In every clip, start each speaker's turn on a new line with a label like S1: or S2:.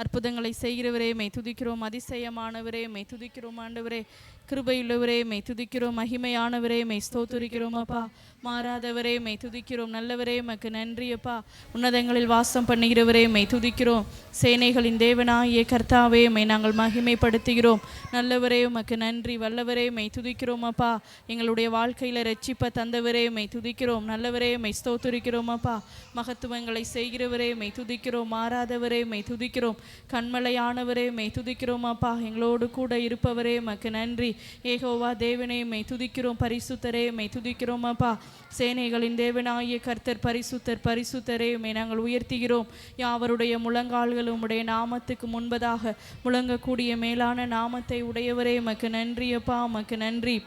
S1: அற்புதங்களை செய்கிறவரே மெய் துதிக்கிறோம். அதிசயமானவரே மெய் துதிக்கிறோம். ஆண்டவரே கிருபையுள்ளவரே மெய் துதிக்கிறோம். மகிமையானவரே மெய் ஸ்தோத்திரிக்கிறோம். அப்பா மாறாதவரே மெய் துதிக்கிறோம். நல்லவரே மக்கு நன்றி அப்பா. உன்னதங்களில் வாசம் பண்ணுகிறவரே மெய் துதிக்கிறோம். சேனைகளின் தேவனாகிய கர்த்தாவே மெய் நாங்கள் மகிமைப்படுத்துகிறோம். நல்லவரே உமக்கு நன்றி. வல்லவரே மெய் துதிக்கிறோம் அப்பா. எங்களுடைய வாழ்க்கையில் ரட்சிப்ப தந்தவரே மெய் துதிக்கிறோம். நல்லவரே மெய் ஸ்தோத்திரிக்கிறோம் அப்பா. மகத்துவங்களை செய்கிறவரே மெய் துதிக்கிறோம். மாறாதவரே மெய் துதிக்கிறோம். கண்மலையானவரே மெய் துதிக்கிறோம் அப்பா. எங்களோடு கூட இருப்பவரே மக்கு நன்றி. ஏகோவா தேவனே மெய் துதிக்கிறோம். பரிசுத்தரே மெய் துதிக்கிறோம் அப்பா. சேனைகளின் தேவனாகிய கர்த்தர் பரிசுத்தர் பரிசுத்தரே மெய் நாங்கள் உயர்த்துகிறோம். யாவருடைய முழங்கால்களும் உடைய நாமத்துக்கு முன்பதாக முழங்கக்கூடிய மேலான நாமத்தை உடையவரே மக்கு நன்றி அப்பா. மக்கு நன்றி.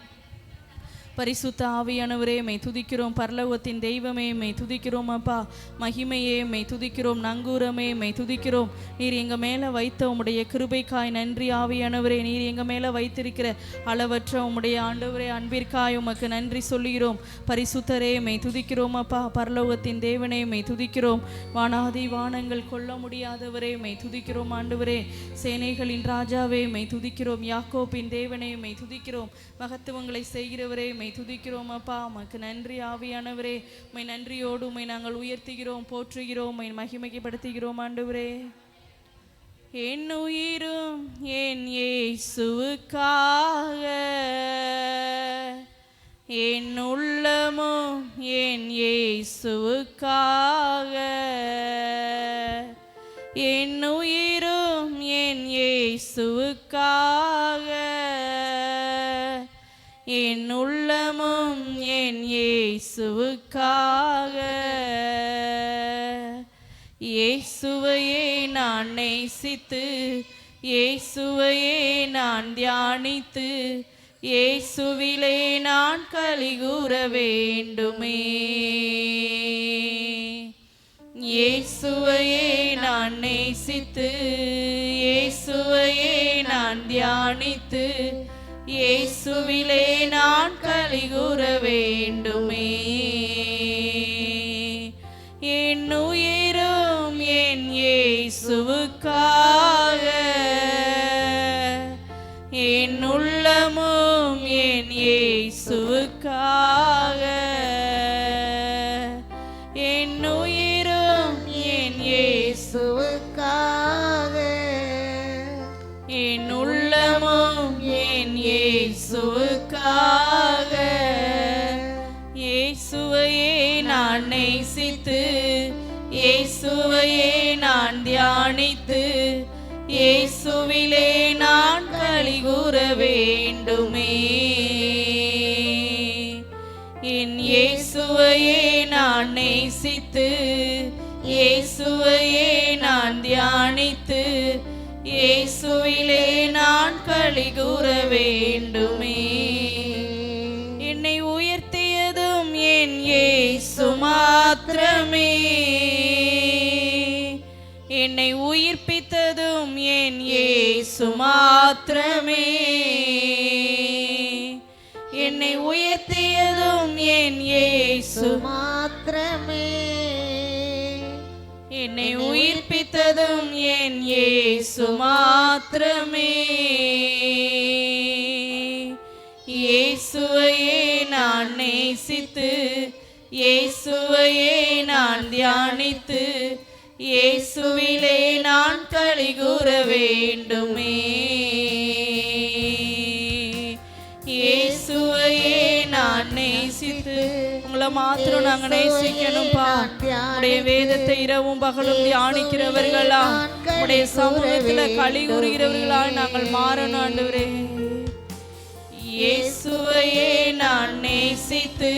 S1: பரிசுத்த ஆவியானவரே மெய் துதிக்கிறோம். பரலோகத்தின் தெய்வமே மெய் துதிக்கிறோம் அப்பா. மகிமையே மெய் துதிக்கிறோம். நங்கூரமே மெய் துதிக்கிறோம். நீர் எங்கள் மேலே வைத்த உம்முடைய கிருபைக்காய் நன்றி ஆவியானவரே. நீர் எங்கள் மேலே வைத்திருக்கிற அளவற்ற உம்முடைய ஆண்டவரே அன்பிற்காய் உமக்கு நன்றி சொல்லுகிறோம். பரிசுத்தரே மெய் துதிக்கிறோம் அப்பா. பரலோகத்தின் தேவனே மெய் துதிக்கிறோம். வானாதி வானங்கள் கொள்ள முடியாதவரே மெய் துதிக்கிறோம். ஆண்டவரே சேனைகளின் ராஜாவே மெய் துதிக்கிறோம். யாக்கோப்பின் தேவனே மெய் துதிக்கிறோம். மகத்துவங்களை செய்கிறவரே மெய் துதிக்கிறோம் அப்பா. உமக்கு நன்றி ஆவியானவரே. உம்மை நன்றியோடு உம்மை நாங்கள் உயர்த்துகிறோம், போற்றுகிறோம், உம்மை மகிமைப்படுத்துகிறோம். ஆண்டவரே என் உயிரும் என் இயேசுவுக்காக, என் உள்ளமும் என் இயேசுவுக்காக, என் உயிரும் என் இயேசுவுக்காக, என் உள்ளமும் என் இயேசுவுக்காக. இயேசுவையே நான் நேசித்து, இயேசுவையே நான் தியானித்து, இயேசுவிலே நான் களிகூர வேண்டுமே. இயேசுவையே நான் நேசித்து, இயேசுவையே நான் தியானித்து, இயேசுவிலே நான் களிகூர வேண்டுமே. என் உயிரும் என் இயேசுவுக்காக, என் உள்ளமும் என் இயேசுவுக்காக, என் உயிரும் என் இயேசுவுக்காக, என் உள்ளமும் என் இயேசுவுக்காக. இயேசுவையே நான் நேசித்து, இயேசுவையே நான் தியானித்து, இயேசுவிலே நான் களிகூர வேண்டுமே. என் இயேசுவையே நான் நேசித்து, இயேசுவையே நான் தியானித்து, இயேசுவிலே நான் களிகூர வேண்டுமே. என்னை உயர்த்தியதும் என் இயேசு மாத்திரமே, என்னை உயிர்ப்பித்ததும் என் இயேசு மாத்திரமே, என்னை உயர்த்தியதும் என் இயேசு மாத்திரமே, என்னை உயிர்ப்பித்ததும் என் இயேசு மாத்திரமே. இயேசுவையே நான் நேசித்து, இயேசுவையே நான் தியானித்து, இயேசுவிலே நான் களிகூர வேண்டுமே. இயேசுவையே நான் நேசித்து, உங்களை மாத்திரம் நாங்க நேசிக்கணும்பா. உடைய வேதத்தை இரவும் பகலும் தியானிக்கிறவர்களா, உடைய சமூகத்துல களி கூறுகிறவர்களா நாங்கள் மாறணும் ஆண்டவரே. இயேசுவையே நான் நேசித்து,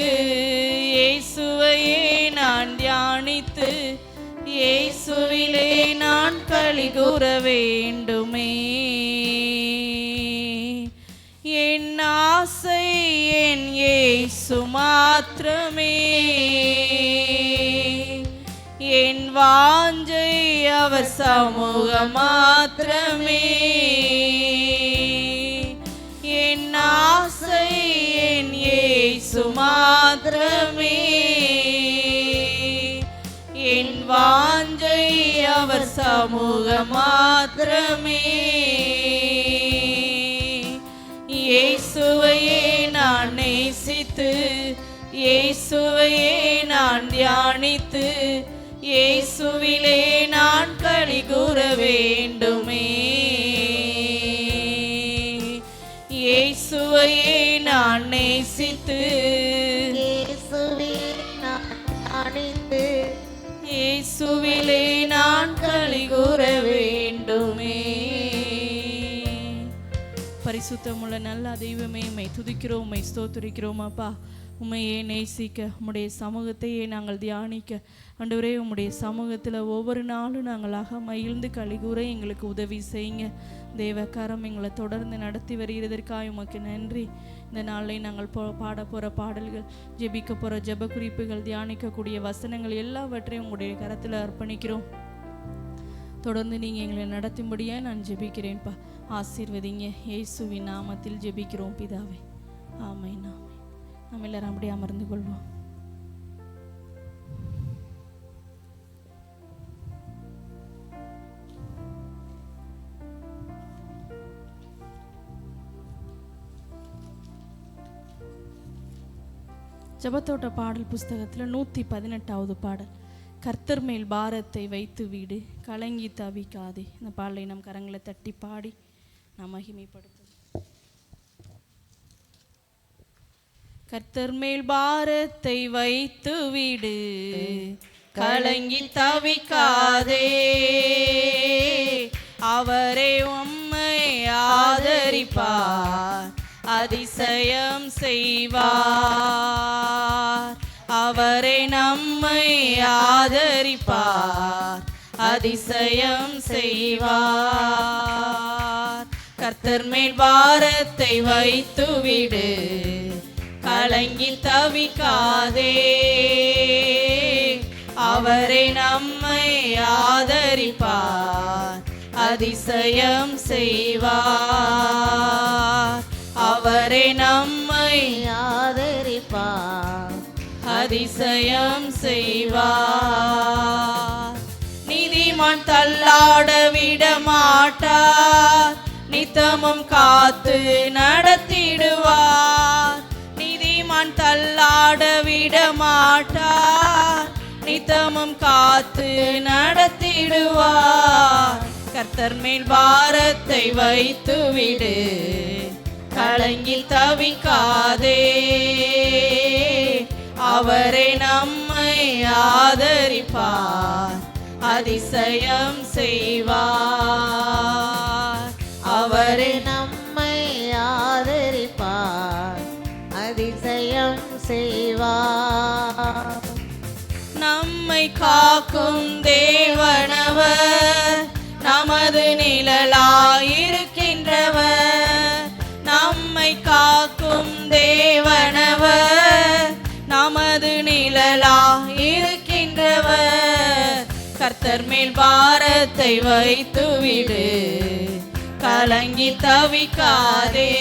S1: இயேசுவையே நான் தியானித்து, இயேசுவிலே நான் களி கூற வேண்டுமே. என் ஆசை என் இயேசு மாத்திரமே, என் வாஞ்சை அவர் சமூகம் மாத்திரமே. என் ஆசை என் இயேசு மாத்திரமே, என் வாஞ்சை அவர் சமூகம் மாத்திரமே. மாத்திரமே. இயேசுவையே நான் நேசித்து, இயேசுவையே நான் தியானித்து, இயேசுவிலே நான் களி கூற வேண்டுமே. இயேசுவையே நான் நேசித்து,
S2: இயேசுவே நான் தியானித்து,
S1: இயேசுவிலே நான் களி கூற வேண்டுமே. பரிசுத்தமுள்ள நல்ல தெய்வமே, உம்மை துதிக்கிறோம், உம்மை ஸ்தோத்திரிக்கிறோம் அப்பா. உம்மையே நேசிக்க, உம்முடைய சமூகத்தையே நாங்கள் தியானிக்க, ஆண்டவரே உம்முடைய சமூகத்தில் ஒவ்வொரு நாளும் நாங்களாக மகிழ்ந்து கலிகூற எங்களுக்கு உதவி செய்யுங்க. தேவக்காரம் எங்களை தொடர்ந்து நடத்தி வருகிறதற்காக உமக்கு நன்றி. இந்த நாளில் நாங்கள் பாட போகிற பாடல்கள், ஜெபிக்க போகிற ஜெப குறிப்புகள், தியானிக்கக்கூடிய வசனங்கள் எல்லாவற்றையும் உங்களுடைய கரத்தில் அர்ப்பணிக்கிறோம். தொடர்ந்து நீங்கள் எங்களை நடத்தும்படியாக நான் ஜெபிக்கிறேன்ப்பா. ஆசீர்வதிங்க. இயேசுவின் நாமத்தில் ஜெபிக்கிறோம் பிதாவே, ஆமென். நம்ம எல்லாரும் அப்படியே அமர்ந்து கொள்வோம். ஜெபத்தோட்ட பாடல் புஸ்தகத்தில் 118வது பாடல், கர்த்தர் மேல் பாரத்தை வைத்து வீடு, கலங்கி தவிக்காதே. இந்த பாடலை நம் கரங்களை தட்டி பாடி நாம் மகிமைப்படுத்தும். கர்த்தர் மேல் பாரத்தை வைத்து வீடு, கலங்கி தவிக்காதே. அவரே உம்மை ஆதரிப்பார், அதிசயம் செய்வார். அவரே நம்மை ஆதரிப்பார், அதிசயம் செய்வார். கர்த்தர் மேல் பாரத்தை வைத்து விடு, கலங்கி தவிக்காதே. அவரே நம்மை ஆதரிப்பார், அதிசயம் செய்வார். அவரே நம்மை
S2: ஆதரிப்பார்,
S1: அதிசயம் செய்வார். நீதிமான் தள்ளாட விட மாட்டார், நித்தமும் காத்து நடத்திடுவார். நீதிமான் தள்ளாட விட மாட்டார், நித்தமும் காத்து நடத்திடுவார். கர்த்தர் மேல் பாரத்தை வைத்து விடு, கலங்கி தவிக்காதே. அவரே நம்மை ஆதரிப்பார், அதிசயம் செய்வார். அவரே
S2: நம்மை ஆதரிப்பார், அதிசயம் செய்வார்.
S1: நம்மை காக்கும் தேவனவர், நமது நிழலாயிருக்கின்றவர். நம்மை காக்கும் தேவனவர், நமது நிழலாயிருக்கின்றவர். கர்த்தர் மேல் பாரத்தை வைத்து விடு, கலங்கி தவிக்காதே.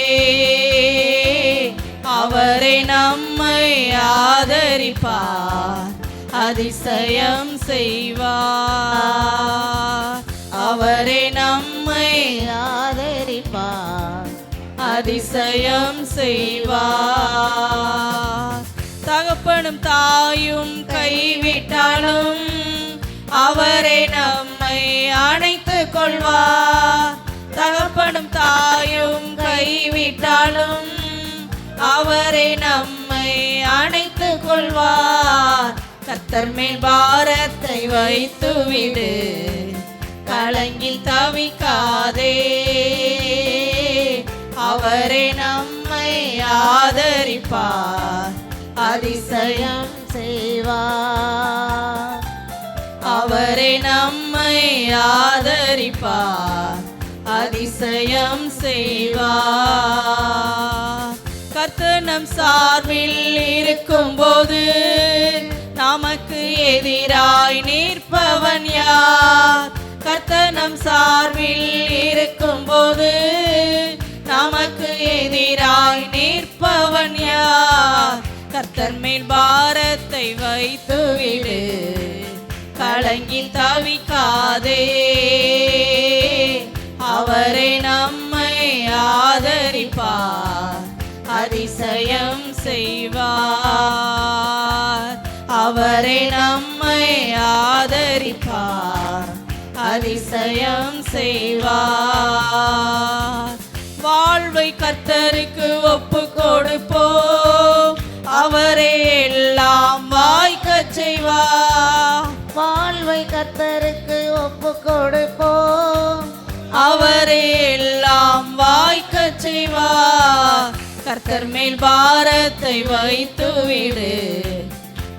S1: அவரே நம்மை ஆதரிப்பார், அதிசயம் செய்வார். அவரே நம்மை
S2: ஆதரிப்பார்,
S1: அதிசயம் செய்வார். தகப்பனும் தாயும் கைவிட்டாலும் அவரே நம்மை அணைத்துக் கொள்வார். தகப்பனும் தாயும் கைவிட்டாலும் அவரே நம்மை அணைத்துக் கொள்வார். கர்த்தர் மேல் பாரத்தை வைத்து விடு, கலங்கி தவிக்காதே. அவரே நம்மை ஆதரிப்பார், அதிசயம்
S2: செய்வார்.
S1: அவரே நம்மை ஆதரிப்பார், அதிசயம் செய்வார். கர்த்தர் நம் சார்பில் இருக்கும்போது நமக்கு எதிராய் நிற்பவன் யார்? கர்த்தர் நம் சார்பில் இருக்கும்போது நமக்கு எதிராய் நிற்பவன் யார்? கர்த்தர் மேல் பாரத்தை வைத்து விடு, கலங்கி தவிக்காதே. ஆதரிப்பார், அதிசயம் செய்வார். வாழ்வை கர்த்தருக்கு ஒப்பு கொடுப்போம், அவரே எல்லாம் வாய்க்கச் செய்வார்.
S2: வாழ்வை கர்த்தருக்கு ஒப்பு கொடுப்போம்,
S1: அவரே எல்லாம் வாய்க்கச் செய்வார். கர்த்தர் மேல் பாரத்தை வைத்துவிடு,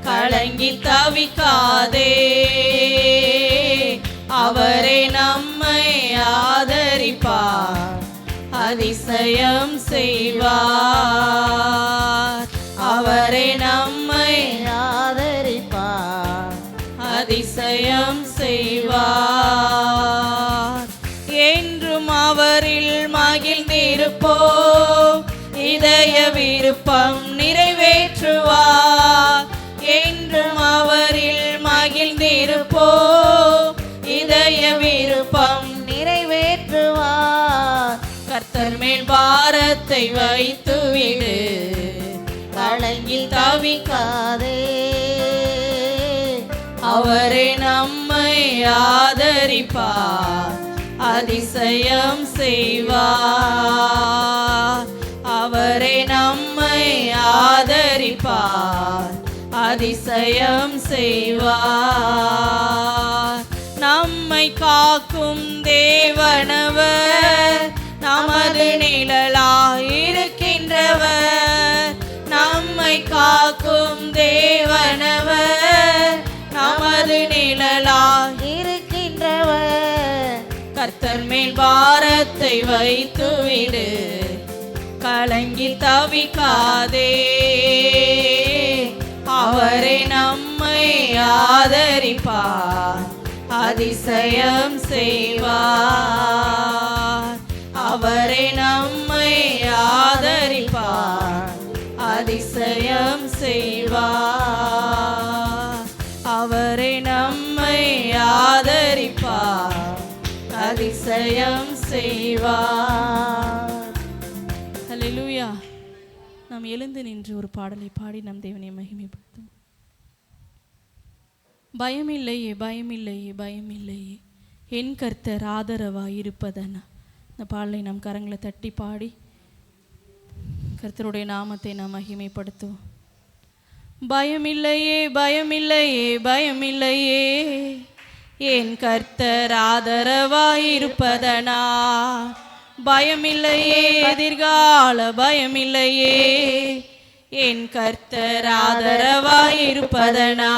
S1: கலங்கி தவிக்காதே. அவரே நம்மை ஆதரிப்பார், அதிசயம் செய்வார். அவரே நம்மை
S2: ஆதரிப்பார்,
S1: அதிசயம் செய்வார். என்றும் அவரில் மகிழ்ந்திருப்போம், இதய விருப்பம் நிறைவேற்றுவார். என்றும் அவரில் மகிழ்ந்திருப்போம், இதய விருப்பம்
S2: நிறைவேற்றுவார்.
S1: கர்த்தர் மேல் பாரத்தை வைத்துவிடு,
S2: கலங்கி தவிக்காதே.
S1: அவரே நம்மை ஆதரிப்பார், அதிசயம் செய்வார். அவரே நம்மை ஆதரிப்பார், அதிசயம் செய்வார். நம்மை காக்கும் தேவனவர், நமது நிழலாயிருக்கின்றவர். நம்மை காக்கும் தேவனவர், நமது நிழலாயிருக்கின்றவர். கர்த்தர் மேல் பாரத்தை வைத்துவிடு, கலங்கி தவிக்காதே. அவரே நம்மை ஆதரிப்பார், அதிசயம் செய்வார். அவரே நம்மை ஆதரிப்பார், அதிசயம் செய்வார். அவரே நம்மை ஆதரிப்பார், அதிசயம் செய்வார். ஹல்லேலூயா. நாம் எழுந்து நின்று ஒரு பாடலை பாடி நம் தேவனை மகிமைப்படுத்தும். பயமில்லையே பயமில்லையே பயமில்லையே, என் கர்த்தர் ஆதரவாய் இருப்பதனா. இந்த பாடலை நாம் கரங்களை தட்டி பாடி கர்த்தருடைய நாமத்தை நாம் மகிமைப்படுத்துவோம். பயமில்லையே பயமில்லையே பயமில்லையே, என் கர்த்தர் ஆதரவாய் இருப்பதனா. பயமில்லையே எதிர்கால பயமில்லையே, என் கர்த்தர் ஆதரவாய் இருப்பதனா.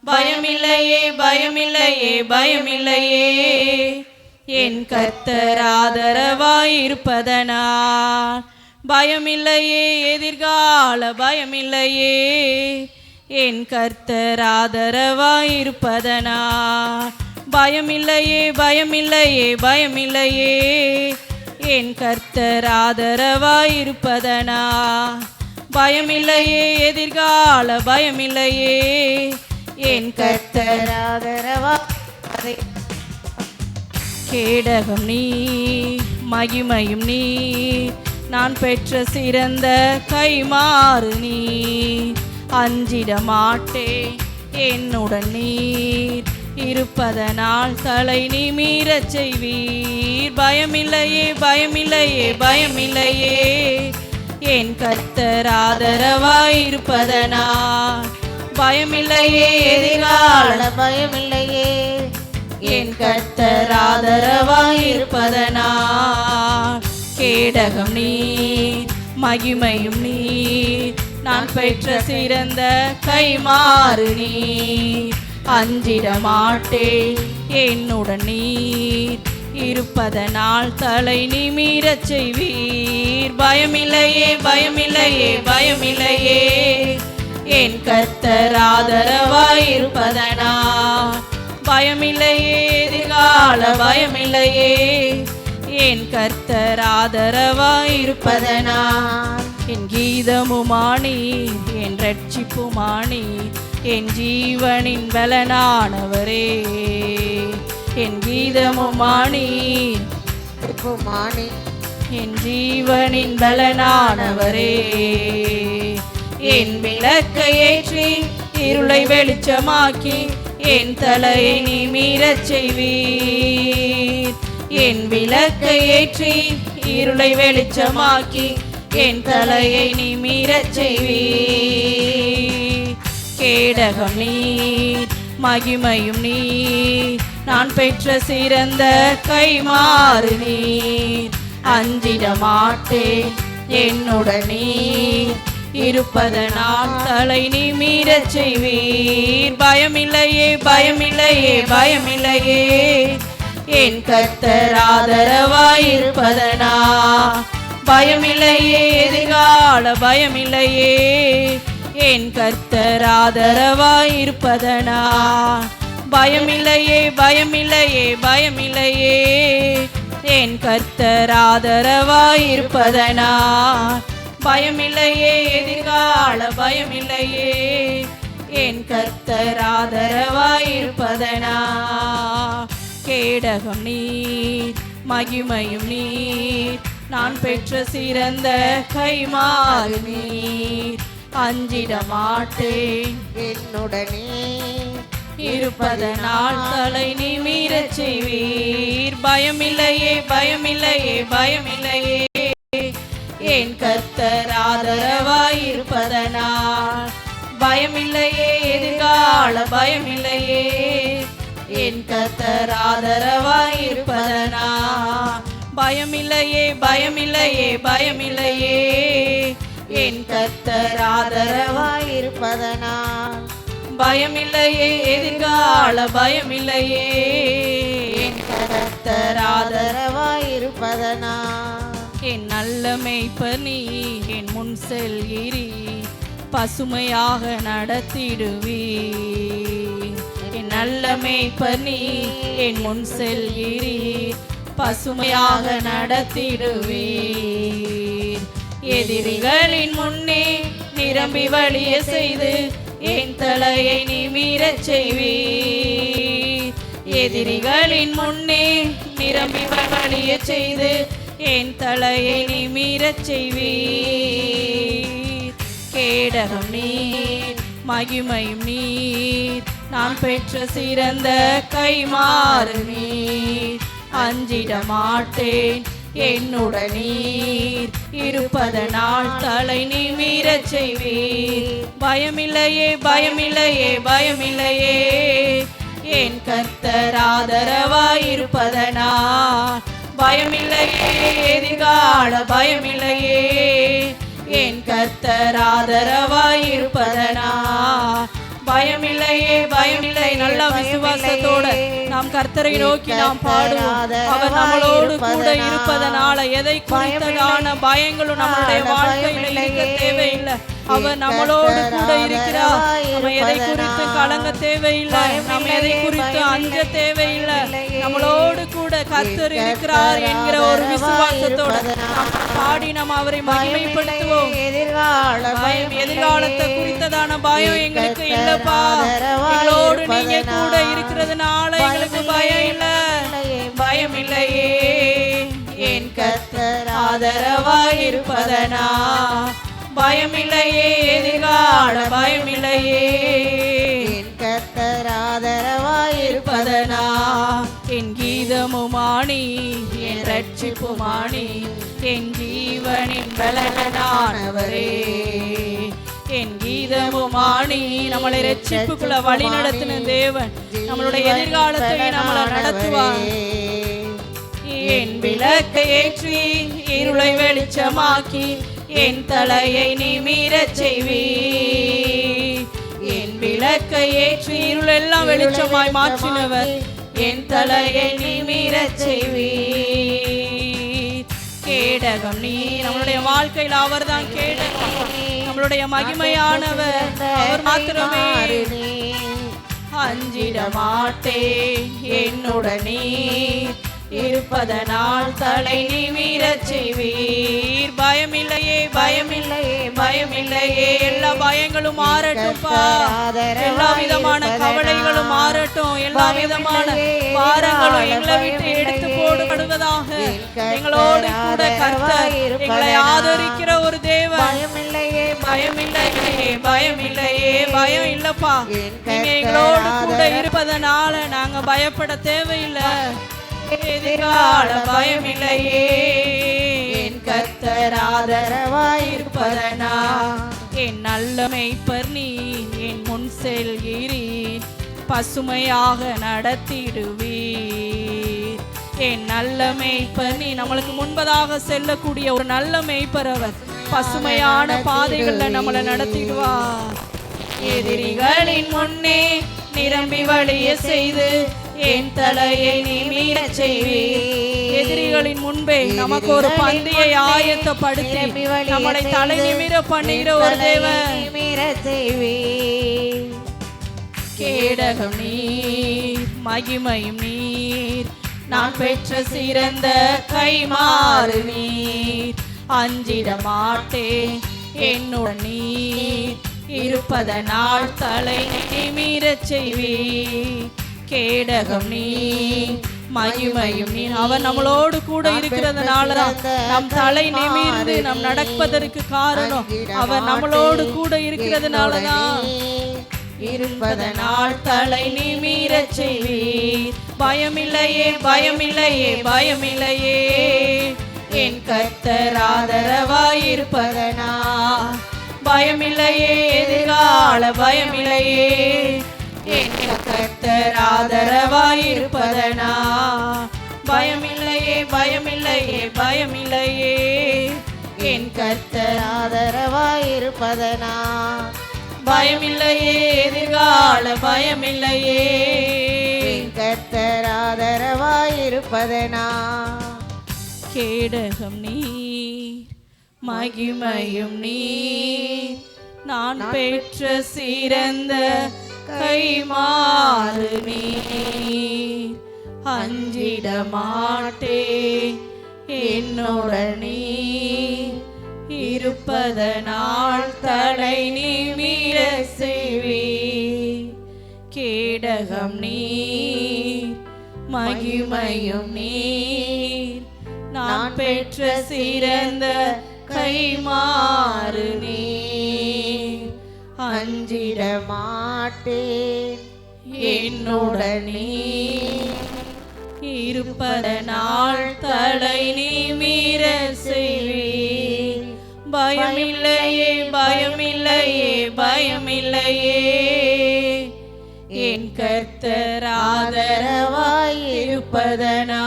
S1: பயமில்லையே பயமில்லையே பயமில்லையே, என் கர்த்தர் ஆதரவாய் இருப்பதனா. பயமில்லையே எதிர்கால பயமில்லையே, என் கர்த்தர் ஆதரவாய் இருப்பதனா. பயமில்லையே பயமில்லையே பயமில்லையே, என் கர்த்தர் ஆதரவாய் இருப்பதனா. பயமில்லையே எதிர்கால பயமில்லையே, என் கர்த்தர்
S2: ஆதரவாய்.
S1: கேடகம் நீ மகிமையும் நீ, நான் பெற்ற சிறந்த கைமாறு நீ. அஞ்சிட மாட்டேன் என்னுடன் நீர் இருப்பதனால் தலை நிமிரச் செய்வீர். பயமில்லையே பயமில்லையே பயமில்லையே, என் கர்த்தர் ஆதரவாய் இருப்பதனா. பயமில்லையே எதிர்கால
S2: பயமில்லையே,
S1: என் கர்த்தர் ஆதரவாய் இருப்பதனா. கேடகம் நீர் மகிமையும் நீர், நான் பெற்ற சிறந்த கைமாறு நீர். அஞ்சிட மாட்டேன் என்னுடன் நீர் இருப்பதனால் தலை நிமிரச் செய்வீர். பயமில்லையே பயமில்லையே பயமில்லையே, என் கர்த்தர் ஆதரவாய் இருப்பதனா. பயமில்லையே எதிர்கால பயமில்லையே, என் கர்த்தர் ஆதரவாய் இருப்பதனா. என் கீதமுமானீர் என் ரட்சிப்புமானீர், என் ஜீவனின் பலனானவரே. என் கீதமுமானீர் என் ஜீவனின் பலனானவரே. என் விளக்கை ஏற்றி இருளை வெளிச்சமாக்கி என் தலையை நிமிரச் செய்வீர். என் விளக்கை ஏற்றி இருளை வெளிச்சமாக்கி என் தலையை நிமிரச் செய்வீர். கேடகம் நீர், மகிமையும் நீர், நான் பெற்ற சிறந்த கைமாறு நீர். அஞ்சிட மாட்டேன் என்னுடன் நீர் இருப்பதனால் தலை நிமிரச் செய்வீர். பயமில்லையே பயமில்லையே பயமில்லையே, என் கர்த்தர் ஆதரவாயிருப்பதனா. பயமில்லையே எதிர்கால பயமில்லையே, என் கர்த்தர் ஆதரவாயிருப்பதனா. பயமில்லையே பயமில்லையே பயமில்லையே, என் கர்த்தர் ஆதரவாயிருப்பதனா. பயமில்லையே எதிர்கால பயமில்லையே, என் கர்த்தர் ஆதரவாயிருப்பதனா. கேடகம் நீர், மகிமையும் நீர், நான் பெற்ற சிறந்த கைமாறு நீர். அஞ்சிட மாட்டேன்
S2: என்னுடனே
S1: இருப்பதனால் தலை நிமிரச் செய்வீர். பயமில்லையே பயமில்லையே பயமில்லையே, என் கர்த்தர் ஆதரவாயிருப்பதனால். பயமில்லையே எதிர்கால பயமில்லையே, என் கர்த்தர் ஆதரவாயிருப்பதனால். பயமில்லையே பயமில்லையே பயமில்லையே, என் கர்த்தர்
S2: ஆதரவாயிருப்பதனால்.
S1: பயமில்லையே எதிர்கால பயமில்லையே, என் கர்த்தர்
S2: ஆதரவாயிருப்பதனால்.
S1: என் நல்ல மேய்ப்பர் நீ, என் முன் செல்கிறீ, பசுமையாக நடத்திடுவீ. என் நல்ல மேய்ப்பர் நீ, என் முன் செல்கிறீ, பசுமையாக நடத்திடுவீர். எதிரிகளின் முன்னே நிரம்பி வழிய செய்து என் தலையை நிமிரச் செய்வீர். எதிரிகளின் முன்னே நிரம்பி வழிய செய்து என் தலையை நிமிரச் செய்வீர். கேடகம் நீர், மகிமையும் நீர், நான் பெற்ற சிறந்த கைமாறு நீர். அஞ்சிட மாட்டேன் என்னுடன் நீர் இருப்பதனால் தலை நிமிரச் செய்வீர். பயமில்லையே பயமில்லையே பயமில்லையே, என் கர்த்தர் ஆதரவாயிருப்பதனால். பயமில்லையே எதிர்கால பயமில்லையே, என் கர்த்தர் ஆதரவாயிருப்பதனால். பயமில்லையே பயமில்லை. நல்ல விசுவாசத்தோட நாம் கர்த்தரை நோக்கி நாம் பாடுவோம். அவர் நம்மளோடு கூட இருப்பதனால எதை குறித்ததான பயங்களும் நம்மளுடைய வாழ்க்கையில இருக்க தேவையில்லை. அவர் நம்மளோடு கூட இருக்கிறார். நம்ம எதை குறித்து கலங்க தேவையில்லை, நம்ம எதை குறித்து அஞ்ச தேவையில்லை. நம்மளோடு கூட கர்த்தர் இருக்கிறார் என்கிற ஒரு விசுவாசத்தோட நாம் பாடி நாம் அவரை மகிமைப்படுத்துவோம். பயம், எதிர்காலத்தை குறித்ததான பயம் எங்களுக்கு இல்லப்பா. எங்களோடு நீங்க கூட இருக்கிறதுனால எங்களுக்கு பயம் இல்லை. பயம் இல்லையே, என் கர்த்தர் ஆதரவாயிருப்பதனா. பயமில்லையே எதிர்கால பயமில்லையே,
S2: என் கர்த்தர் ஆதரவாயிருப்பதனா.
S1: என் கீதமுமானி, என் ரட்சிப்புமானி, என் ஜீவனின் பலனானவரே. என் கீதமுமானி, நம்மளை ரட்சிப்புக்குள்ள வழி நடத்தின தேவன், நம்மளுடைய எதிர்காலத்தை நம்மளை நடத்துவார். என் விளக்கை ஏற்றி இருளை வெளிச்சமாக்கி என் தலையை நிமிரச் செய்வீர். என் விளக்கை ஏற்றி இருளெல்லாம் வெளிச்சமாய் மாற்றினவர் என் தலையை நிமிரச் செய்வீர். கேடகம் நீ, நம்மளுடைய வாழ்க்கையில் அவர் தான் கேடகம். நம்மளுடைய மகிமையானவர் அவர் மாத்திரமே. அஞ்சிட மாட்டேன் என்னுடன் நீர் இருப்பதனால் தலை நிமிரச் செய்வீர். பயமில்லையே பயமில்லையே பயமில்லையே, எல்லா பயங்களும் மாறட்டும்பா. எல்லா விதமான கவலைகளும் மாறட்டும். எல்லா விதமான பாரங்களும் எங்களை விட்டு எடுத்து போடு மகிமைப்படுவதாக. எங்களோடு கூட கர்த்தர் எங்களை ஆதரிக்கிற ஒரு தேவன்.
S2: பயமில்லையே
S1: பயமில்லையே பயமில்லையே பயம் இல்லப்பா. நீங்க எங்களோடு கூட இருப்பதனால நாங்க பயப்பட தேவையில்லை. எதிர்கால பயமில்லையே. என் கர்த்தர் ஆதரவாயிருப்பதனா என் நல்ல மேய்ப்பர் நீர். என் முன் செல்கிறீர், பசுமையாக நடத்திடுவீர். என் நல்ல மேய்ப்பர் நீ. நம்மளுக்கு முன்பதாக செல்லக்கூடிய ஒரு நல்ல மேய்ப்பர் அவர். பசுமையான பாதைகள்ல நம்மளை நடத்திடுவார். எதிரிகளின் முன்னே நிரம்பி வழிய செய்து என் தலையை நிமிர செய்வீர். எதிரிகளின் முன்பே நமக்கு ஒரு பந்தியை ஆயத்தப்படுத்தி நம்மளை தலை நிமிர பண்ணுகிற ஒரு தேவன். கேடகம் நீர், மகிமையும் நீர், நான் பெற்ற சிறந்த கைமாறு நீர். அஞ்சிட மாட்டேன் என்னுடன் நீர் இருப்பதனால் தலை நிமிர செய்வீர். கேடகம் நீர், மகிமையும் நீர். அவர் நம்மளோடு கூட இருக்கிறதுனால நம் தலை நிமிர்ந்து நம் நடப்பதற்கு காரணம் அவர் நம்மளோடு கூட இருக்கிறதுனாலதான். இருப்பதனால் தலை நிமிர செய்வீர். பயமில்லையே பயமில்லையே பயமில்லையே. என் கர்த்தர் ஆதரவாயிருப்பதனா பயமில்லையே. எதிர்கால பயமில்லையே. என் கர்த்தர் ஆதரவாயிருப்பதனா பயமில்லையே பயமில்லையே பயமில்லையே. என் கர்த்தர்
S2: ஆதரவாயிருப்பதனா
S1: பயமில்லையே. எதிர்கால பயமில்லையே.
S2: என் கர்த்தர் ஆதரவாயிருப்பதனா.
S1: கேடகம் நீர், மகிமையும் நீர், நான் பெற்ற சிறந்த கைமாறு நீர். அஞ்சிட மாட்டேன் என்னுடன் நீர் இருப்பதனால் தலை நிமிர செய்வீர். கேடகம் நீர், மகிமையும் நீர், நான் பெற்ற சிறந்த கைமாறு நீர்.
S2: அஞ்சிட மாட்டேன்
S1: என்னுடன் நீர் இருப்பதனால் தலை நிமிர செய்வீர். பயமில்லையே பயமில்லையே பயமில்லையே. என் கர்த்தர் ஆதரவாயிருப்பதனா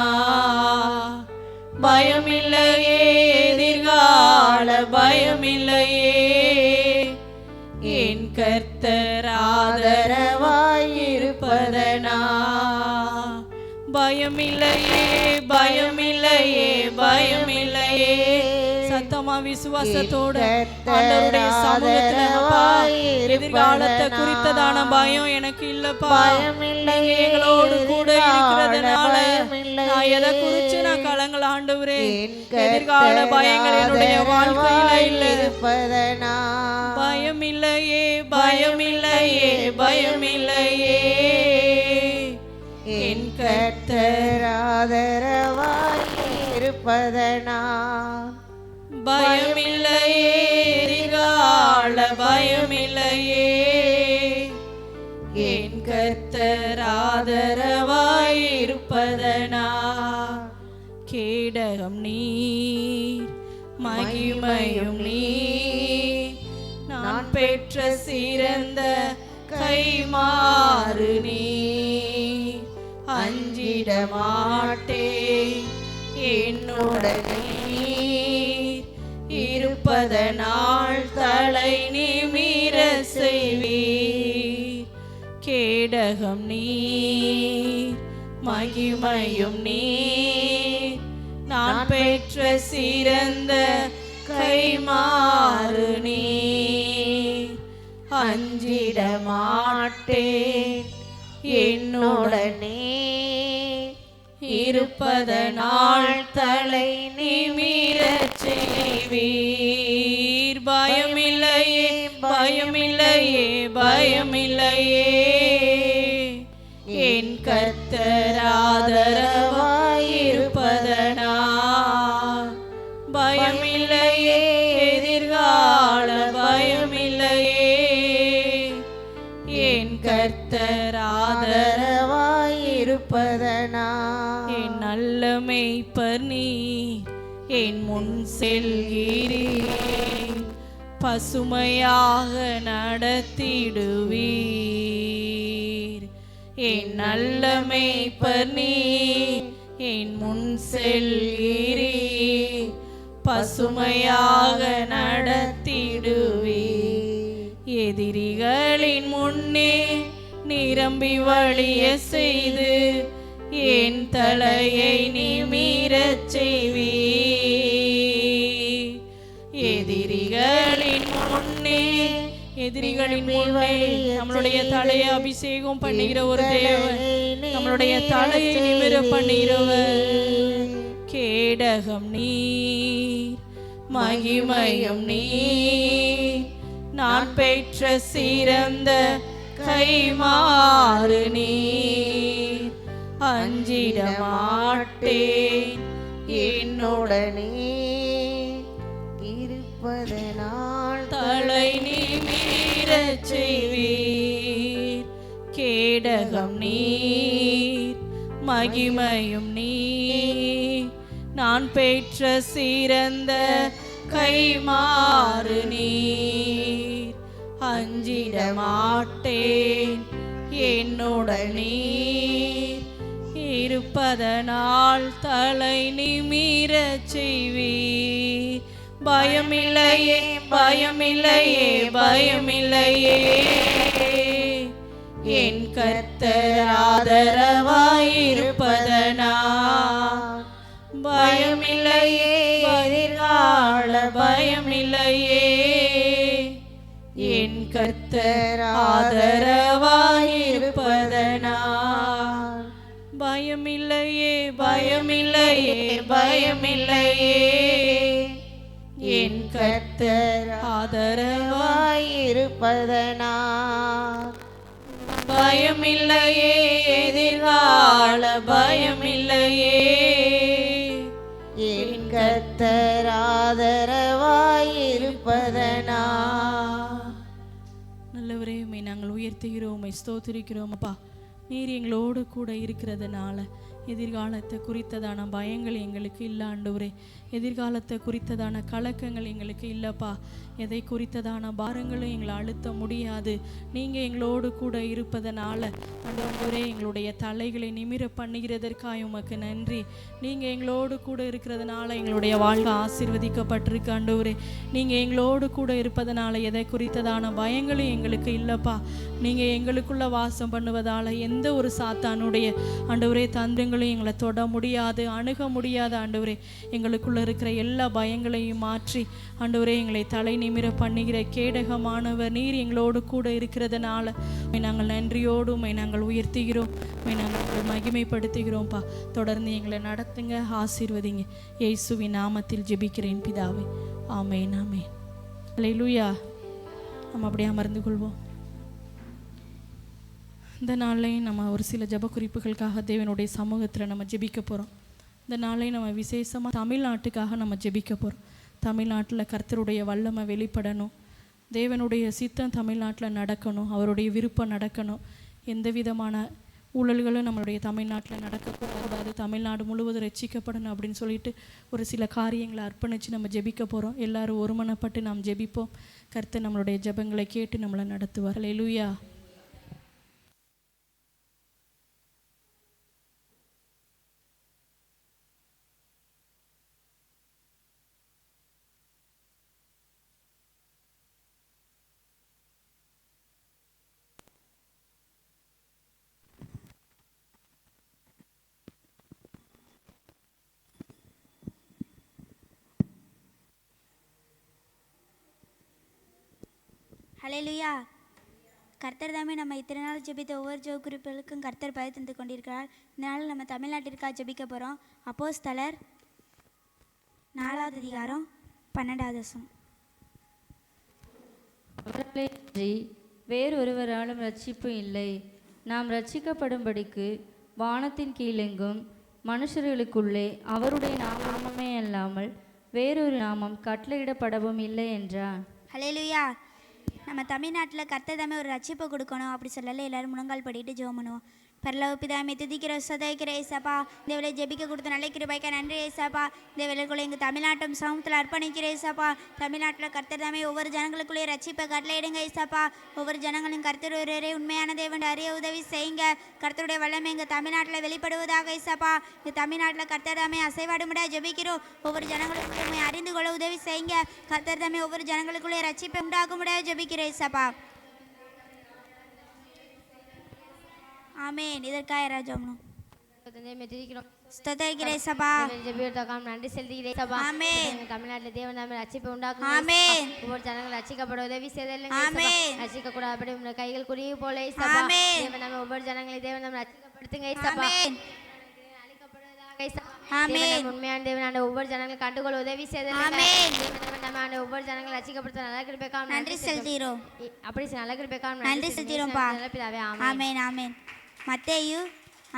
S1: பயமில்லையே. எதிர்கால பயமில்லையே. என் கர்த்தர் ஆதரவாயிருப்பதனா பயமில்லையே பயமில்லையே பயமில்லையே. சத்தமா விசுவாசத்தோட ஆண்டவருடைய சமூகத்துல எதிர்காலத்தை குறித்ததான பயம் எனக்கு இல்லப்பா. எங்களோடு கூட இருக்கிறதுனால நான் எதை குறிச்சு நான் கலங்கல ஆண்டவரே. எதிர்கால பயங்கள் என்னுடைய வாழ்க்கையில இல்லை. பயமில்லையே பயமில்லையே பயமில்லையே. என் கர்த்தர்
S2: ஆதரவாயிருப்பதனா
S1: பயமில்லையே. எதிர்கால பயமில்லையே. என் கர்த்தர் ஆதரவாயிருப்பதனா கேடகம் நீர், மகிமையும் நீர், நான் பெற்ற சிறந்த கைமாறு நீர். அஞ்சிட மாட்டேன் என்னுடன் நீர் இருப்பதனால் தலை நிமிர செய்வீர். கேடகம் நீர், மகிமையும் நீர், நான் பெற்ற சிறந்த கைமாறு நீர். அஞ்சிட மாட்டேன் என்னுடனே இருப்பதனால் தலை நிமிரச் செய்வீர். பயமில்லையே பயமில்லையே பயமில்லையே. என் கர்த்தர் ஆதரவாயிருப்பதனால் நல்ல மேய்ப்பர் நீர், என் முன் செல்கிறீர், பசுமையாக நடத்திடுவீர். என் நல்ல மேய்ப்பர் நீர், என் முன் செல்கிறீர், பசுமையாக நடத்திடுவீர். எதிரிகளின் முன்னே நிரம்பி வழிய செய்து என் தலையை நிமிரச் செய்வீர். எதிரிகளின் முன்னே நம்மளுடைய தலையை அபிஷேகம் பண்ணுகிற ஒரு தேவன், நம்மளுடைய தலையை நிமிர பண்ணுகிறவர். கேடகம் நீர், மகிமையும் நீர், நான் பெற்ற சிறந்த கைமாறு நீர். அஞ்சிட மாட்டேன்,
S2: என்னுடனே இருப்பதனால்
S1: தலை நிமிரச் செய்வீர். கேடகம் நீர், மகிமையும் நீர், நான் பெற்ற சிறந்த கைமாறு நீர். அஞ்சிட மாட்டேன், என்னுடனே இருப்பதனால் தலை நிமிரச் செய்வீர். பயமில்லையே, பயமில்லையே, பயமில்லையே, என் கர்த்தர் ஆதரவாயிருப்பதனால். பயமில்லையே, எதிர்கால பயமில்லையே, என் கர்த்தர் ஆதரவாயிருப்பதனால். பயமில்லையே, பயமில்லையே, பயமில்லையே, என் கர்த்தர் ஆதரவாயிருப்பதனால். பயமில்லையே, எதிர்கால பயமில்லையே,
S2: என் கர்த்தர் ஆதரவாயிருப்பதனால்.
S1: நல்லவரே, உம்மை நாங்கள் உயர்த்துகிறோம், உம்மை ஸ்தோத்திரிக்கிறோம். அப்பா, நீர் எங்களோடு கூட இருக்கிறதுனால எதிர்காலத்தை குறித்ததான பயங்கள் எங்களுக்கு இல்லை ஆண்டவரே. எதிர்காலத்தை குறித்ததான கலக்கங்கள் எங்களுக்கு இல்லைப்பா. எதை குறித்ததான பாரங்களும் எங்களை அழுத்த முடியாது. நீங்கள் எங்களோடு கூட இருப்பதனால ஆண்டவரே, எங்களுடைய தலைகளை நிமிர பண்ணுகிறதற்காக உமக்கு நன்றி. நீங்கள் எங்களோடு கூட இருக்கிறதுனால எங்களுடைய வாழ்க்கை ஆசீர்வதிக்கப்பட்டிருக்கு ஆண்டவரே. நீங்கள் எங்களோடு கூட இருப்பதனால எதை குறித்ததான பயங்களும் எங்களுக்கு இல்லைப்பா. நீங்கள் எங்களுக்குள்ள வாசம் பண்ணுவதால் எந்த ஒரு சாத்தானுடைய ஆண்டவரே தந்திரங்களும் எங்களை தொட முடியாது, அணுக முடியாது ஆண்டவரே. எங்களுக்குள்ள இருக்கிற எல்லா பயங்களையும் மாற்றி ஆண்டவரே எங்களை தலை நிமிர பண்ணுகிற கேடகமானவர் நீர் எங்களோடு கூட இருக்கிறதுனால நாங்கள் நன்றியோடு உம்மை நாங்கள் உயர்த்துகிறோம், உம்மை நாங்கள் மகிமைப்படுத்துகிறோம்ப்பா. தொடர்ந்து எங்களை நடத்துங்க, ஆசீர்வதிங்க. இயேசுவின் நாமத்தில் ஜெபிக்கிறேன் பிதாவே, ஆமென், ஆமென். அல்லேலூயா. நம்ம அப்படியே அமர்ந்து கொள்வோம். இந்த நாளையும் நம்ம ஒரு சில ஜெப குறிப்புகளுக்காக தேவனுடைய சமூகத்தில் நம்ம ஜெபிக்க போகிறோம். இந்த நாளையும் நம்ம விசேஷமாக தமிழ்நாட்டுக்காக நம்ம ஜெபிக்க போகிறோம். தமிழ்நாட்டில் கர்த்தருடைய வல்லமை வெளிப்படணும், தேவனுடைய சித்தம் தமிழ்நாட்டில் நடக்கணும், அவருடைய விருப்பம் நடக்கணும். எந்த விதமான ஊழல்களும் நம்மளுடைய தமிழ்நாட்டில் நடக்கக்கூடாது, தமிழ்நாடு முழுவதும் ரட்சிக்கப்படணும் அப்படின்னு சொல்லிட்டு ஒரு சில காரியங்களை அர்ப்பணித்து நம்ம ஜெபிக்க போகிறோம். எல்லாரும் ஒருமனப்பட்டு நாம் ஜெபிப்போம். கர்த்தர் நம்மளுடைய ஜெபங்களை கேட்டு நம்மளை நடத்துவார். அல்லேலூயா.
S3: ஹல்லேலூயா. கர்த்தர் தாமே நம்ம இத்தனை நாள் ஜெபித்த ஒவ்வொரு ஜெப குறிப்புகளுக்கும் கர்த்தர் பதில் தந்து கொண்டிருக்கிறார். இந்த நாள் நம்ம தமிழ்நாட்டிற்காக ஜெபிக்க போகிறோம். அப்போஸ்தலர் 4வது அதிகாரம் 12வது வசனம்.
S4: அவர்களே வேறொருவராலும் ரட்சிப்பு இல்லை. நாம் ரட்சிக்கப்படும்படிக்கு வானத்தின் கீழெங்கும் மனுஷர்களுக்குள்ளே அவருடைய நாமமே அல்லாமல் வேறொரு நாமம் கட்டளையிடப்படவும் இல்லை என்றார்.
S3: ஹல்லேலூயா. நம்ம தமிழ்நாட்டில் கர்த்தர் தாமே ஒரு ரட்சிப்பை கொடுக்கணும் அப்படி சொல்லலை. எல்லோரும் முழங்கால் படிட்டு ஜெபம் பண்ணுவோம். பரலோக பிதாவே துதிக்கிறோம் சதைக்கிறோம் ஏசப்பா. இந்த வேலை ஜெபிக்க கொடுத்த நல்ல கிருபைக்கு நன்றி ஏசப்பா. இந்த வேலைக்குள்ள எங்கள் தமிழ்நாட்டும் சமூகத்தில் அர்ப்பணிக்கிறேன் ஏசப்பா. தமிழ்நாட்டில் கர்த்தர் தாமே ஒவ்வொரு ஜனங்களுக்குள்ளே ரட்சிப்பை கட்டளையிடுங்க ஏசப்பா. ஒவ்வொரு ஜனங்களும் கர்த்தர் ஒருவரே உண்மையான தேவன் அறிய உதவி செய்யுங்க. கர்த்தருடைய வல்லமை எங்கள் தமிழ்நாட்டில் வெளிப்படுவதாக ஏசப்பா. இந்த தமிழ்நாட்டில் கர்த்தர் தாமே அசைவாடுமுடியா ஜெபிக்கிறோம். ஒவ்வொரு ஜனங்களுக்குள்ளே அறிந்து கொள்ள உதவி செய்யுங்க. கர்த்தர் தாமே ஒவ்வொரு ஜனங்களுக்குள்ளே ரட்சிப்பை உண்டாக்க முடியாது ஜெபிக்கிறேன் ஏசப்பா. ஆமென். இதற்காக ராஜாமனு ஸ்தோத்திரிக்கிறேன் ஏசப்பா.
S5: நன்றி செலுத்துகிறேன் ஏசப்பா.
S3: ஆமென்.
S5: தமிழ்நாட்டில் தேவன் நாம ரட்சிப்பை உண்டாக்கும்.
S3: ஆமென்.
S5: ஒவ்வொரு ஜனங்கள் ரட்சிக்கப்பட உதவி செய்தல்.
S3: ஆமென்.
S5: ரட்சிக்க கூடாதபடி உங்கள் கைகள் குறுகி போல ஏசப்பா.
S3: ஆமென்.
S5: தேவன் நாம ஒவ்வொரு ஜனங்களை தேவன் நாம ரட்சிக்கப்படுத்துங்க ஏசப்பா.
S3: ஆமென்.
S5: அழிக்கப்படுவதாக ஏசப்பா.
S3: ஆமென்.
S5: தேவன் நாம உண்மையான தேவனான ஒவ்வொரு ஜனங்களை கண்டுகொள்ள உதவி செய்தல்.
S3: ஆமென்.
S5: தேவன் நாம ஒவ்வொரு ஜனங்களை ரட்சிக்கப்படுத்த நல்ல கிருபைக்காக
S3: நன்றி செலுத்துகிறோம்.
S5: அப்படி நல்ல கிருபைக்காக
S3: நன்றி செலுத்துகிறோம்ப்பா.
S5: பிதாவே ஆமென்.
S3: ஆமென். ஆமென். மத்தேயு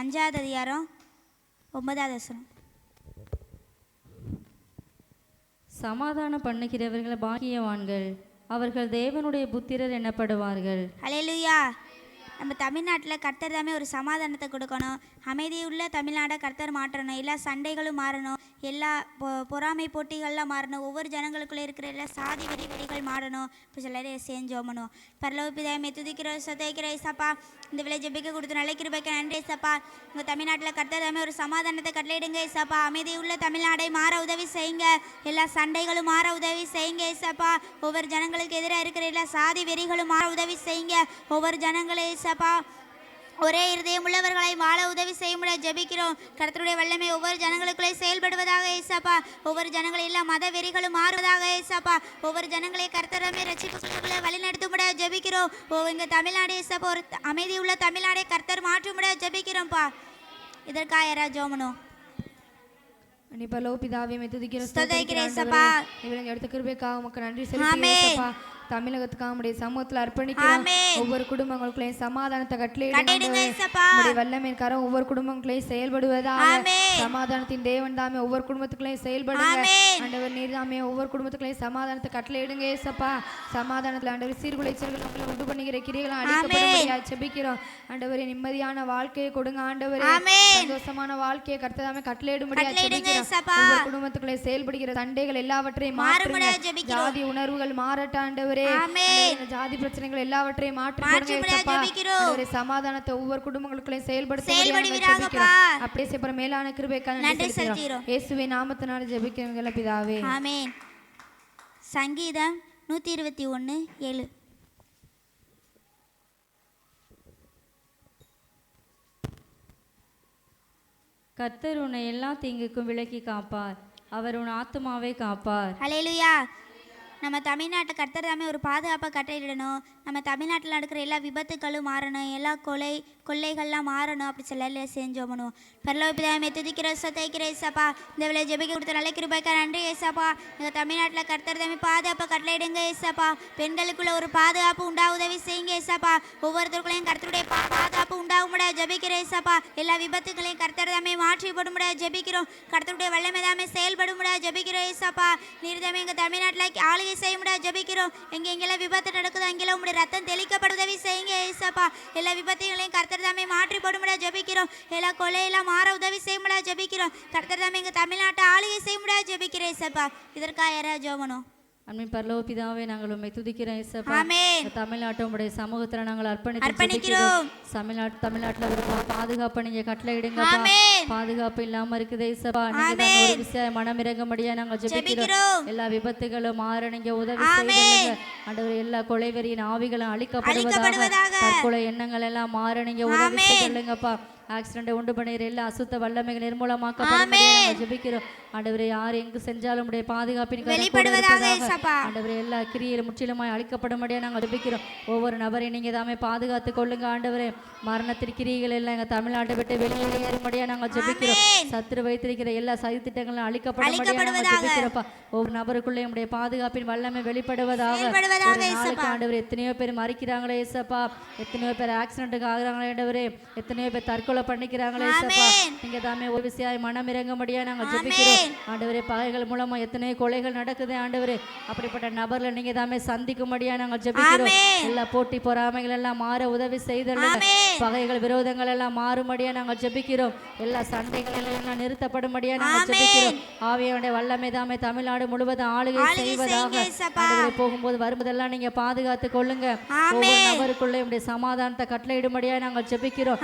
S3: 5வது அதிகாரம் 9வது வசனம்.
S4: சமாதானம் பண்ணுகிறவர்கள் பாக்கியவான்கள், அவர்கள் தேவனுடைய புத்திரர் எனப்படுவார்கள்.
S3: ஹல்லேலூயா. நம்ம தமிழ்நாட்டில் கர்த்தர் தாமே ஒரு சமாதானத்தை கொடுக்கணும். அமைதியுள்ள தமிழ்நாடை கர்த்தர் மாற்றணும். எல்லா சண்டைகளும் மாறணும். எல்லா பொறாமை போட்டிகள்லாம் மாறணும். ஒவ்வொரு ஜனங்களுக்குள்ளே இருக்கிற எல்லா சாதி வெறிகள் மாறணும். இப்போ சிலரே செஞ்சோமணும். பரலோக பிதாவே துதிக்கிறோம் சதைக்கிறோம் ஏசப்பா. இந்த விலை ஜெபிக்க கொடுத்து நல்ல கிருபைக்கு நன்றி ஏசப்பா. உங்கள் தமிழ்நாட்டில் கர்த்தர் தாமே ஒரு சமாதானத்தை கட்டளையிடுங்க ஏசப்பா. அமைதியுள்ள தமிழ்நாடை மாற உதவி செய்யுங்க. எல்லா சண்டைகளும் மாற உதவி செய்யுங்க ஏசப்பா. ஒவ்வொரு ஜனங்களுக்கு எதிராக இருக்கிற எல்லா சாதி வெறிகளும் மாற உதவி செய்யுங்க. ஒவ்வொரு ஜனங்களே ஏசப்பா ஒரே இருதயம் உள்ளவர்களை வாழ உதவி செய்ய முடியாது ஜெபிக்கிறோம். கர்த்தருடைய வல்லமை ஒவ்வொரு ஜனங்களுக்குள்ளே செயல்படுவதாக ஏசப்பா. ஒவ்வொரு ஜனங்களை எல்லாம் மத வெறிகளும் மாறுவதாக ஏசப்பா. ஒவ்வொரு ஜனங்களை கர்த்தரமே ரட்சிப்புக்குள்ளே வழி நடத்த முடியாது ஜெபிக்கிறோம். எங்கள் தமிழ்நாடு ஏசப்பா ஒரு அமைதி உள்ள தமிழ்நாடை கர்த்தர் மாற்ற முடியாது ஜெபிக்கிறோம்ப்பா. இதற்காக யாராவது ஜோமனும்
S6: பரலோக பிதாவே துதிக்கிறோம்
S3: ஸ்தோத்திரிக்கிறேன் ஏசப்பா.
S6: இவங்க எடுத்த கிருபைக்காக உமக்கு நன்றி செலுத்துகிறேன். தமிழகத்துக்காக நம்முடைய சமூகத்தில் அர்ப்பணிக்கிறோம். ஒவ்வொரு குடும்பங்களுக்குள்ளேயும் சமாதானத்தை கட்டளையிடுங்க. வல்லமையின் கரம் ஒவ்வொரு குடும்பங்களையும் செயல்படுவதாக. சமாதானத்தின் தேவன் தாமே ஒவ்வொரு குடும்பத்துக்குள்ளேயும் செயல்படுங்க. ஆண்டவர் நீர் தாமே ஒவ்வொரு குடும்பத்துக்குள்ளேயும் சமாதானத்தை கட்டளையிடுங்க ஏசப்பா. சமாதானத்தில் ஆண்டவர் சீர்குலைச்சல்கள் உங்களை உண்டு பண்ணுகிற கிரியைகளை அழிக்கப்படும்படியாக ஜெபிக்கிறோம். ஆண்டவரே நிம்மதியான வாழ்க்கையை கொடுங்க. ஆண்டவரே சந்தோஷமான வாழ்க்கையை கர்த்ததாமே கட்டளையிடும்படியாக ஜெபிக்கிறோம். ஒவ்வொரு குடும்பத்துக்குள்ளே செயல்படுகிற சண்டைகள் எல்லாவற்றையும் மாற்றுங்க. ஜாதி உணர்வுகள் மாறட்ட ஆண்டவர். ஜாதி பிரச்சனைகள் எல்லாவற்றையும் மாற்றி சமாதானத்தை ஒவ்வொரு குடும்பங்களுக்குள்ளையும் செயல்படுத்த அப்படியே செய்ய மேலான கிருபைக்காக இயேசுவின் நாமத்தினால ஜெபிக்கிறவங்கள பிதாவே
S3: ஆமென். சங்கீதம் 121:7.
S4: கர்த்தர் உன்னை எல்லா தீங்குக்கும் விலக்கி காப்பார். அவர் உன் ஆத்துமாவை காப்பார்.
S3: ஹல்லேலூயா. நம்ம தமிழ்நாட்டை கர்த்தர் தாமே ஒரு பாதுகாப்பாக கட்டளையிடணும். நம்ம தமிழ்நாட்டில் நடக்கிற எல்லா விபத்துக்களும் மாறணும். எல்லா கொள்ளைகள்லாம் மாறணும். அப்படி சொல்ல செஞ்சோமணும். பரலோக பிதாவே துதிக்கிற சதைக்கிற ஏசப்பா. இந்த வேலை ஜெபிக்க கொடுத்த நல்ல கிருபைக்காக நன்றி ஏசப்பா. எங்கள் தமிழ்நாட்டில் கர்த்தர் தாமே பாதுகாப்பாக கட்டளையிடுங்க ஏசப்பா. பெண்களுக்குள்ள ஒரு பாதுகாப்பு உண்டாக உதவி செய்யுங்க ஏசப்பா. ஒவ்வொருத்தருக்குள்ளையும் கர்த்தருடைய பாதுகாப்பு உண்டாக முடியாது ஜெபிக்கிற ஏசப்பா. எல்லா விபத்துக்களையும் கர்த்தர் தாமே மாற்றி போட முடியாது ஜெபிக்கிறோம். கர்த்தருடைய வல்லமை தாமே செயல்பட முடியாது ஜெபிக்கிற ஏசப்பா. நீர் தாமே எங்கள் தமிழ்நாட்டில் ஆளுகை செய்ய முடியாது ஜெபிக்கிறோம். எங்கெல்லாம் விபத்து நடக்குதோ அங்கெல்லாம் உங்களுடைய ரத்தம் தெளிக்கப்பட உதவி செய்யுங்க ஏசப்பா. எல்லா விபத்துகளையும் கர்த்தர் தாமே மாற்றி போட முடியாது ஜெபிக்கிறோம். எல்லா கொலையெல்லாம் மாற உதவி செய்ய முடியாது ஜெபிக்கிறோம். கர்த்தர் தாமே எங்கள் தமிழ்நாட்டை ஆளுகை செய்ய முடியாது ஜெபிக்கிறேன் ஏசப்பா. இதற்காக யாராவது ஜோமனும்
S4: அன்பின் பரலோக பிதாவே நாங்கள் உம்மை துதிக்கிறோம் ஏசப்பா.
S3: ஆமென்.
S4: தமிழ்நாட்டை உம்முடைய சமூகத்தில் நாங்கள்
S3: அர்ப்பணிக்கிறோம்.
S4: தமிழ்நாட்டில் ஒரு பாதுகாப்பை நீங்க கட்டளையிடுங்க. பாதுகாப்பு இல்லாம இருக்குது ஏசப்பா. நீங்க ஒரு விஷயம் மனமிறங்கும்படியா நாங்கள் ஜெபிக்கிறோம். எல்லா விபத்துகளும் மாற நீங்க உதவி செய்யுங்க ஆண்டவரே. எல்லா கொலைவெறியின் ஆவிகளும் அழிக்கப்படுவதாக. தற்கொலை எண்ணங்கள் எல்லாம் மாற நீங்க உதவி செய்யுங்கப்பா. ஆக்சிடென்ட் உண்டு பண்ணுகிற எல்லா அசுத்த வல்லமைகள் நிர்மூலமாக்கப்படும் ஜெபிக்கிறோம். ஆண்டவரே யார் எங்கு செஞ்சாலும் உடைய பாதுகாப்பின் ஆண்டவரே எல்லா கிரியையிலும் முற்றிலுமாய் அழிக்கப்படும்படியா நாங்கள் ஜெபிக்கிறோம். ஒவ்வொரு நபரையும் நீங்க தாமே பாதுகாத்து கொள்ளுங்க ஆண்டவரே. மரணத்தின் கிரியைகள் எல்லாம் எங்க தமிழ்நாட்டை விட்டு வெளியேறும்படியா நாங்கள் ஜெபிக்கிறோம். சத்துரு வைத்திருக்கிற எல்லா சதி திட்டங்களும் அழிக்கப்படும்படியா நாங்கள் ஜெபிக்கிறோம்ப்பா. ஒவ்வொரு நபருக்குள்ளே உடைய பாதுகாப்பின் வல்லமை வெளிப்படுவதாக. நாளைக்கு ஆண்டவரே எத்தனையோ பேர் மறிக்கிறாங்களே ஏசப்பா. எத்தனையோ பேர் ஆக்சிடென்ட்டுக்கு ஆகுறாங்களே ஆண்டவரே. எத்தனையோ பேர் தற்கொலை பண்ணிக்கிறாங்களே ஏசப்பா. நீங்க தாமே ஒரு விஷயம் மனம் இறங்கும்படியா நாங்கள் ஜெபிக்கிறோம் ஆண்டவரே. பகைகள் மூலமா எத்தனையோ கொலைகள் நடக்குது ஆண்டவரே. அப்படிப்பட்ட நபர்களை நீங்க தாமே சந்திக்கும்படியா நாங்கள் ஜெபிக்கிறோம். எல்லா போட்டி பொறாமைகள் எல்லாம் மாற உதவி செய்தல்ல. பகைகள் விரோதங்கள் எல்லாம் மாறும்படியா நாங்கள் ஜெபிக்கிறோம். எல்லா சண்டைகள் எல்லாம் நிறுத்தப்படும்படியா நாங்கள் ஜெபிக்கிறோம். ஆவியானுடைய வல்லமை தாமே தமிழ்நாடு முழுவதும் ஆளுகை செய்வதாக. ஆண்டவரே, போகும்போது வரும்போதெல்லாம் நீங்க பாதுகாத்து கொள்ளுங்க. ஒவ்வொரு நபருக்குள்ளே உடைய சமாதானத்தை கட்டளையிடும்படியா நாங்கள் ஜெபிக்கிறோம்.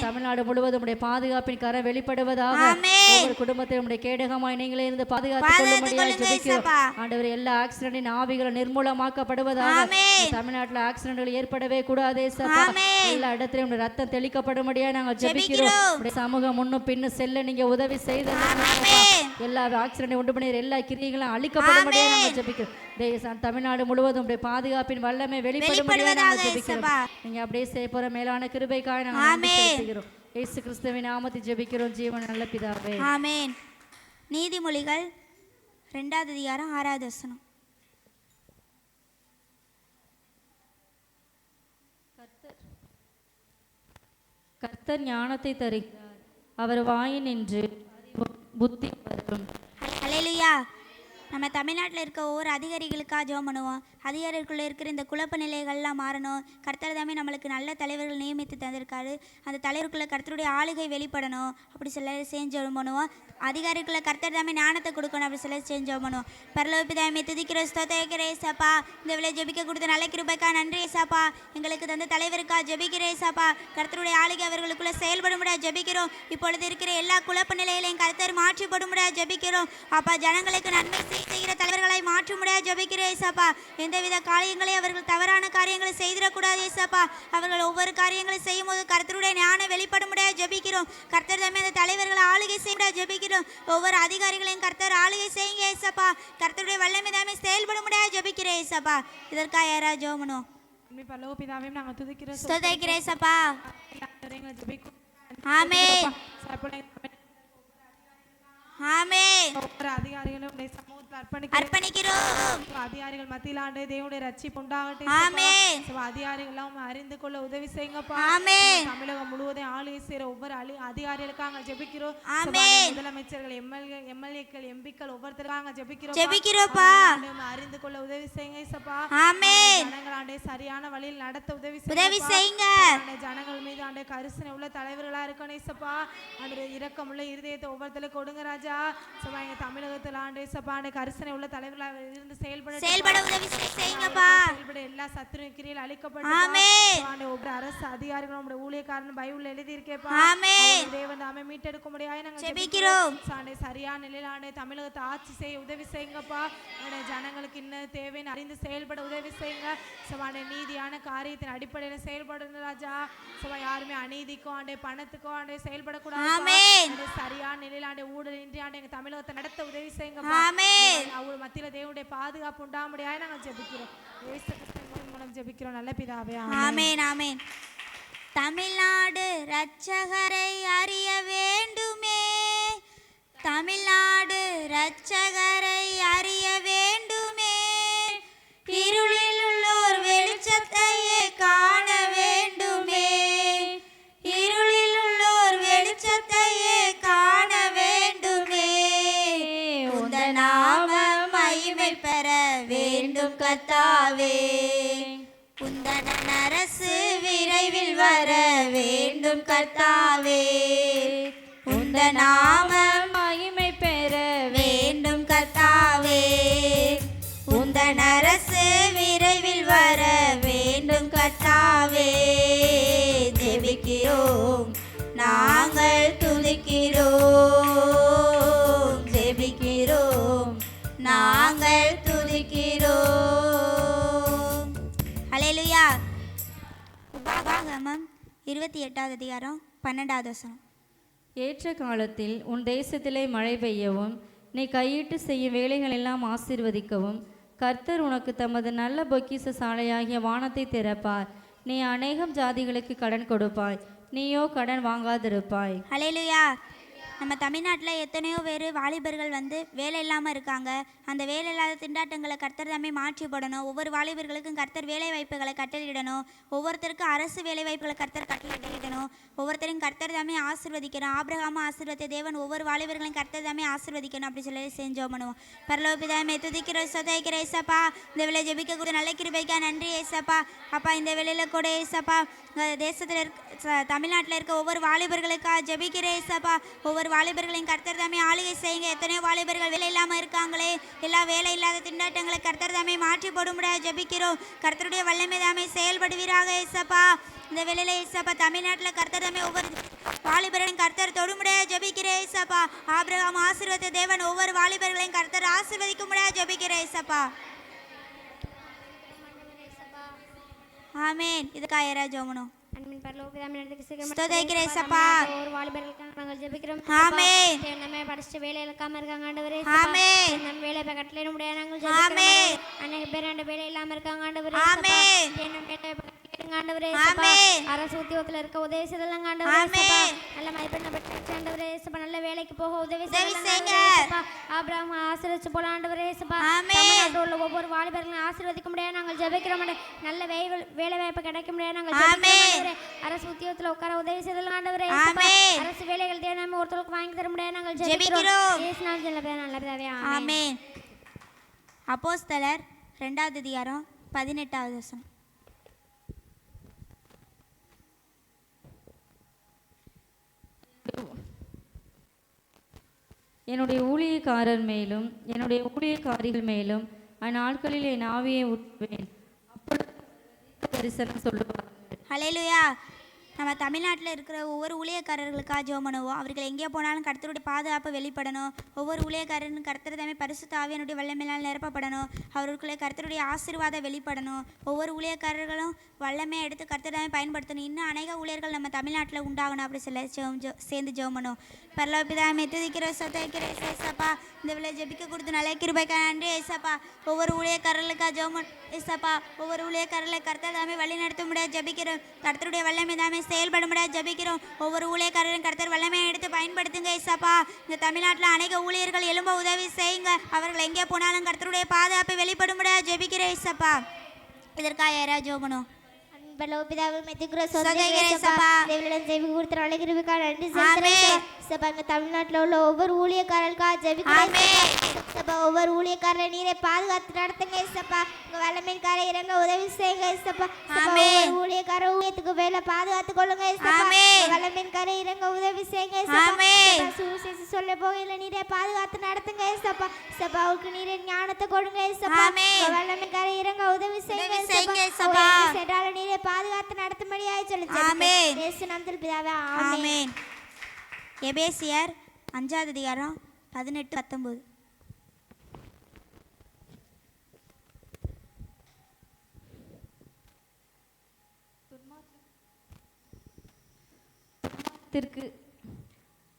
S4: தமிழ்நாடு முழுவதும் உடைய பாதுகாப்பின் கரம் வெளிப்படுவதாக. ஒவ்வொரு குடும்பத்தையும் உடைய கேடகமாய் நீங்களே இருந்து பாதுகாத்து கொள்ளும்படியா ஜெபிக்கிறோம். ஆண்டவரே, எல்லா ஆக்சிடென்டின் ஆவிகளும் நிர்மூலமாக்கப்படுவதாக. தமிழ்நாட்டில் ஆக்சிடென்ட்கள் ஏற்படவே கூடாதே சப்பா. எல்லா இடத்திலும் உடைய ரத்தம் தெளிக்கப்படும்படியா நாங்கள் ஜெபிக்கிறோம். உடைய சமூகம் முன்னும் பின்னும் செல்ல நீங்க உதவி செய்த எல்லா ஆக்சிடென்ட் உண்டு பண்ணி எல்லா கிரியைகளும் அழிக்கப்படும்படியா நாங்கள் ஜெபிக்கிறோம். தமிழ்நாடு முழுவதும் உடைய பாதுகாப்பின் வல்லமை வெளிப்படும்படியா நாங்கள் ஜெபிக்கிறோம். நீங்க அப்படியே செய்ய போற மேலான கிருபைக்காக நாங்கள் நன்றி செலுத்துகிறோம். இயேசு கிறிஸ்துவின் நாமத்தில் ஜெபிக்கிறோம் ஜீவன் நல்ல பிதாவே,
S3: ஆமென். நீதிமொழிகள் 2 அதிகாரம் 6வது வசனம்.
S4: கர்த்தர் ஞானத்தை தருகிறார், அவர் வாயினின்று புத்தி வரும்.
S3: ஹல்லேலூயா. நம்ம தமிழ்நாட்டில் இருக்க ஒவ்வொரு அதிகாரிகளுக்காக ஜெபம் பண்ணுவோம். அதிகாரிகளுக்குள்ளே இருக்கிற இந்த குழப்ப நிலைகள்லாம் மாறணும். கர்த்தர் தாமே நம்மளுக்கு நல்ல தலைவர்கள் நியமித்து தந்திருக்காரு. அந்த தலைவருக்குள்ளே கர்த்தருடைய ஆளுகை வெளிப்படணும். அப்படி சில செஞ்சு ஜெபம் பண்ணுவோம். அதிகாரிக்குள்ளே கர்த்தர் தாமே ஞானத்தை கொடுக்கணும். அப்படி சில செஞ்சு ஜெபம் பண்ணுவோம். பரலோக பிதாவே, துதிக்கிற ஸ்தோத்திரிக்கிற ஏசப்பா, இந்த வேளை ஜெபிக்க கொடுத்த நல்ல கிருபைக்கா நன்றி ஏசப்பா. எங்களுக்கு தந்த தலைவருக்கா ஜெபிக்கிற ஏசப்பா, கர்த்தருடைய ஆளுகை அவர்களுக்குள்ளே செயல்படும்படியா ஜெபிக்கிறோம். இப்பொழுது இருக்கிற எல்லா குழப்ப நிலைகளையும் கர்த்தர் மாற்றிப்படும்படியா ஜெபிக்கிறோம். அப்பா, ஜனங்களுக்கு நன்மை செய்கிற தலைவர்களை மாற்றும்படியா ஜெபிக்கிற ஏசப்பா. எந்தவித காரியங்களை அவர்கள் தவறான காரியங்களை செய்திடக்கூடாது ஏசப்பா. அவர்கள் ஒவ்வொரு காரியங்களை செய்யும் போது கர்த்தருடைய ஞானம் வெளிப்படும்படியா ஜெபிக்கிறோம். கர்த்தர் தாமே அந்த தலைவர்களை ஆளுகை செய்ய ஜெபிக்கிறோம். ஒவ்வொரு அதிகாரிகளையும் கர்த்தர் ஆளுகை செய்யுங்க ஏசப்பா. கர்த்தருடைய வல்லமை தாமே செயல்படும்படியா ஜெபிக்கிறேன் ஏசப்பா. இதற்காக யாரா ஜெபம்
S7: பரலோக பிதாவே, நாங்கள் துதிக்கிறோம்
S3: ஸ்தோத்திரிக்கிறேன் ஏசப்பா. ஆமென் ஆமென்.
S7: ஒவ்வொரு அதிகாரிகளும்
S3: அர்ப்பணிக்கிறோம்.
S7: அதிகாரிகள் மத்தியில் ஆண்டு தேவனுடைய ரட்சிப்பு உண்டாகட்டும்.
S3: ஆமென்.
S7: அதிகாரிகள் அறிந்து கொள்ள உதவி செய்யுங்கப்பா.
S3: ஆமென்.
S7: தமிழகம் முழுவதும் ஆளுகை செய்கிற ஒவ்வொரு அதிகாரிகளுக்காக ஜெபிக்கிறோம்.
S3: ஆமென்.
S7: முதலமைச்சர்கள், எம்எல்ஏக்கள், எம்பிக்கள் ஒவ்வொருத்தருக்காக
S3: ஜெபிக்கிறோம்ப்பா.
S7: அறிந்து கொள்ள உதவி செய்யுங்க ஏசப்பா.
S3: ஆமென்.
S7: ஜனங்கள் ஆண்டே சரியான வழியில் நடத்த உதவி
S3: செய்யுங்க.
S7: ஜனங்கள் மீது ஆண்டே கரிசனை உள்ள தலைவர்களா இருக்கணும் ஏசப்பா. ஆண்டே இரக்கமுள்ள இருதயத்தை ஒவ்வொருத்தருக்கு கொடுங்க ராஜா. சபா, எங்க தமிழகத்தில் ஆண்டே சபா ஆண்டே கரிசனை உள்ள தலைவர்களாக இருந்து செயல்பட உதவி செய்யுங்கப்பா. செயல்பட எல்லா சத்துரு கிரியில் அழிக்கப்படும்.
S3: ஆமென்.
S7: ஆண்டே ஒவ்வொரு அரசு அதிகாரிகளும் நம்முடைய ஊழியக்காரன் பைபிள்ல எழுதி இருக்கேப்பா.
S3: ஆமென்.
S7: தேவன் நாம மீட்டெடுக்க முடியாது நாங்க
S3: ஜெபிக்கிறோம்.
S7: ஆண்டே சரியான நிலையில் ஆண்டே தமிழகத்தை ஆட்சி செய்ய உதவி செய்யுங்கப்பா. ஆண்டே ஜனங்களுக்கு இன்னும் தேவைன்னு அறிந்து செயல்பட உதவி செய்யுங்க. சபா, ஆண்டே நீதியான காரியத்தின் அடிப்படையில் செயல்படணும் ராஜா. சபா, யாருமே அநீதிக்கோ ஆண்டே பணத்துக்கோ ஆண்டே செயல்படக்கூடாது.
S3: ஆமென்.
S7: சரியான நிலையில் ஆண்டே ஊழல் இன்றி ஆண்டே எங்க தமிழகத்தை நடத்த உதவி செய்யுங்க.
S3: ஆமென்.
S7: அவங்க மத்தியில தேவனுடைய பாதுகாப்பு உண்டாமுடியாது நாங்கள் ஜெபிக்கிறோம். இயேசு கிறிஸ்துவின் மூலம் ஜெபிக்கிறோம் நல்ல பிதாவே,
S3: ஆமென் ஆமென். தமிழ்நாடு ரட்சகரை அறிய வேண்டுமே, தமிழ்நாடு ரட்சகரை அறிய வேண்டுமே, இருளில் உள்ளோர் வெளிச்சத்தையே காண வேண்டுமே, இருளில் உள்ளோர் வெளிச்சத்தையே காண வேண்டுமே, உந்த நாம மகிமை பெற வேண்டும் கர்த்தாவே, உந்தன் அரசு விரைவில் வர வேண்டும் கர்த்தாவே, உந்த நாம மகிமை பெற வேண்டும் கர்த்தாவே, உந்தன் அரசு விரைவில் வர வேண்டும் கர்த்தாவே. ஜெபிக்கிறோம், நாங்கள் துதிக்கிறோம், ஜெபிக்கிறோம், நாங்கள் துதிக்கிறோம். ஹல்லேலூயா. உபாகமம் 28வது அதிகாரம் 12வது வசனம்.
S4: ஏற்ற காலத்தில் உன் தேசத்திலே மழை பெய்யவும் நீ கையிட்டு செய்யும் வேலைகள் எல்லாம் ஆசீர்வதிக்கவும் கர்த்தர் உனக்கு தமது நல்ல பொக்கிஷ சாலையாகிய வானத்தை திறப்பார். நீ அநேகம் ஜாதிகளுக்கு கடன் கொடுப்பாய், நீயோ கடன் வாங்காதிருப்பாய்.
S3: ஹல்லேலூயா. நம்ம தமிழ்நாட்டில் எத்தனையோ பேர் வாலிபர்கள் வேலை இல்லாமல் இருக்காங்க. அந்த வேலை இல்லாத திண்டாட்டங்களை கர்த்தர் தாமே மாற்றி போடணும். ஒவ்வொரு வாலிபர்களுக்கும் கர்த்தர் வேலை வாய்ப்புகளை கட்டளையிடணும். ஒவ்வொருத்தருக்கும் அரசு வேலை வாய்ப்புகளை கர்த்தர் கட்டளையிடணும். ஒவ்வொருத்தரையும் கர்த்தர் தாமே ஆசீர்வதிக்கணும். ஆபிரகாம ஆசீர்வதித்த தேவன் ஒவ்வொரு வாலிபர்களையும் கர்த்தர் தாமே ஆசீர்வதிக்கணும். அப்படி சொல்லி செஞ்சோம் பண்ணுவோம். பரலோக பிதாவே, துதிக்கிற சொதைக்கிற ஏசப்பா, இந்த வேலை ஜெபிக்க கூட நல்ல கிருபைக்கா நன்றி ஏசப்பா. அப்பா, இந்த வேலையில் கூட ஏசப்பா தேசத்தில் தமிழ்நாட்டில் இருக்க ஒவ்வொரு வாலிபர்களுக்காக ஜெபிக்கிறேன் ஏசப்பா. ஒவ்வொரு வாலிபர்களையும் கர்த்தர் தாமே ஆளுகை செய்யுங்க. எத்தனையோ வாலிபர்கள் வேலை இல்லாமல் இருக்காங்களே, எல்லா வேலை இல்லாத திண்டாட்டங்களை கர்த்தர் தாமே மாற்றி போடும்படியா ஜெபிக்கிறோம். கர்த்தருடைய வல்லமை தாமே செயல்படுவீராக ஏசப்பா. இந்த வேலையில ஏசப்பா தமிழ்நாட்டில் கர்த்தர் தாமே ஒவ்வொரு வாலிபர்களையும் கர்த்தர் தொடுமுடியா ஜெபிக்கிறேன் ஏசப்பா. ஆபிரகாம் ஆசீர்வதித்த தேவன் ஒவ்வொரு வாலிபர்களையும் கர்த்தர் ஆசீர்வதிக்கும்படியா ஜெபிக்கிறேன் ஏசப்பா. ஆமென். இதுக்காக யாராவது ஜெபணும்?
S5: அன்பின் பரலோகப்பிதாவே, நடத்துக்கு சீக்கிரம்
S3: ஸ்தோத்திரிக்கிறேன் ஏசப்பா.
S5: ஒரு வாலிபர்களுக்காக நாங்கள் ஜெபிக்கிறோம்.
S3: ஆமென்.
S5: நம்ம படிச்சுட்டு வேலை இல்லாம இருக்காங்க ஆண்டவரே.
S3: ஆமென்.
S5: நம்ம வேலை கட்டளையிட முடியாது நாங்கள்
S3: ஆமென்.
S5: ஜெபிக்கிறோம். அநேக பேர் அந்த வேலை இல்லாம இருக்காங்க ஆண்டவரே.
S3: ஆமென்.
S5: நம்ம வேலை கட்டளையிடுங்க ஆண்டவரே.
S3: ஆமென்.
S5: அரசு உத்தியோகத்துல இருக்க உதவி செய்யலாம் ஆண்டவரே.
S3: ஆமென்.
S5: நல்ல மதிப்பெண் பெற்ற ஆண்டவரே. நல்ல வேலைக்கு போக உதவி
S3: செய்யுங்க.
S5: செய்யலாம். ஆபிரகாம் ஆசீர்வதிச்சு போல ஆண்டவரே.
S3: ஆமென்.
S5: தமிழ்நாட்டில் உள்ள ஒவ்வொரு வாலிபர்களையும் ஆசீர்வதிக்க முடியாது நாங்கள் ஜெபிக்கிறோம். நல்ல வேலை வாய்ப்பு கிடைக்க முடியாது நாங்கள் ஜெபிக்கிறோம். அரசு உத்தியோகத்தில் உட்கார உதவி செய்யலாம் ஆண்டவரே. அரசு வேலைகள் தேவை ஒருத்தருக்கு வாங்கி தர முடியாது நாங்கள் ஜெபிக்கிறோம்.
S3: ஆமென். அப்போஸ்தலர் 2வது அதிகாரம் 18வது வசனம்.
S4: என்னுடைய ஊழியக்காரர் மேலும் என்னுடைய ஊழியக்காரிகள் மேலும் அந்நாட்களில் என் ஆவியை ஊற்றுவேன். அப்பொழுது தரிசனம் சொல்லுவார்கள்.
S3: ஹல்லேலூயா. நம்ம தமிழ்நாட்டில் இருக்கிற ஒவ்வொரு ஊழியக்காரர்களுக்காக ஜெபம் பண்ணுவோம். அவர்கள் எங்கே போனாலும் கர்த்தருடைய பாதுகாப்பு வெளிப்படணும். ஒவ்வொரு ஊழியக்காரரும் கர்த்தர் தாமே பரிசுத்த ஆவியினுடைய வல்லமையால் நிரப்பப்படணும். அவர்களுக்குள்ளே கர்த்தருடைய ஆசீர்வாதம் வெளிப்படணும். ஒவ்வொரு ஊழியக்காரர்களும் வல்லமையை எடுத்து கர்த்தர் தாமே பயன்படுத்தணும். இன்னும் அநேக ஊழியர்கள் நம்ம தமிழ்நாட்டில் உண்டாகணும். அப்படி சொல்ல சேர்ந்து ஜெபம் பண்ணுவோம். பரலோகபிதாவே, துதிக்கிற சோத்திரிக்கிற ஏசப்பா. இந்த விலை ஜெபிக்க கொடுத்து நல்ல கிருபைக்கு நன்றி ஏசப்பா. ஒவ்வொரு ஊழியக்காரர்களுக்காக ஜெபம் ஏசப்பா. ஒவ்வொரு ஊழியக்காரர்களை கர்த்தர் தாமே வழி நடத்த முடியாது ஜெபிக்கிறோம். கர்த்தருடைய வல்லமை தாமே செயல்பட முடியாது ஜெபிக்கிறோம். ஒவ்வொரு ஊழியக்காரரும் கர்த்தர் வல்லமையை எடுத்து பயன்படுத்துங்க ஏசப்பா. இந்த தமிழ்நாட்டில் அநேக ஊழியர்கள் எழும்ப உதவி செய்யுங்க. அவர்கள் எங்கே போனாலும் கர்த்தருடைய பாதுகாப்பை வெளிப்பட முடியாது ஜெபிக்கிற ஏசப்பா. இதற்காக யாராவது ஜெபணும்?
S5: தமிழ்நாட்டில் உள்ள ஒவ்வொரு ஊழியக்காரர்களுக்காக ஒவ்வொரு ஊழியக்காரரை நீரை பாதுகாத்து நடத்துங்க ஏசப்பா. உங்க வல்லமைக்கார இறங்க உதவி செய்யுங்க ஏசப்பா. ஒவ்வொரு ஊழியக்கார ஊழியத்துக்கு வேலை பாதுகாத்து கொள்ளுங்க ஏசப்பா. வல்லமைக்கார இறங்க உதவி செய்யுங்க ஏசப்பா. சுவிசேஷம் சொல்ல போகையில நீரை பாதுகாத்து நடத்துங்க ஏசப்பா. சபாவுக்கு நீரை ஞானத்தை கொடுங்க ஏசப்பா. வல்லமைக்கார இறங்க உதவி செய்யுங்க ஏசப்பா. சென்றால நீரை பாதுகாத்து நடத்தும்படியாய் சொல்லுங்க. ஆமென். இயேசு நாமத்தில் பிதாவே, ஆமென்.
S3: எபேசியர் 5வது அதிகாரம் 18-19.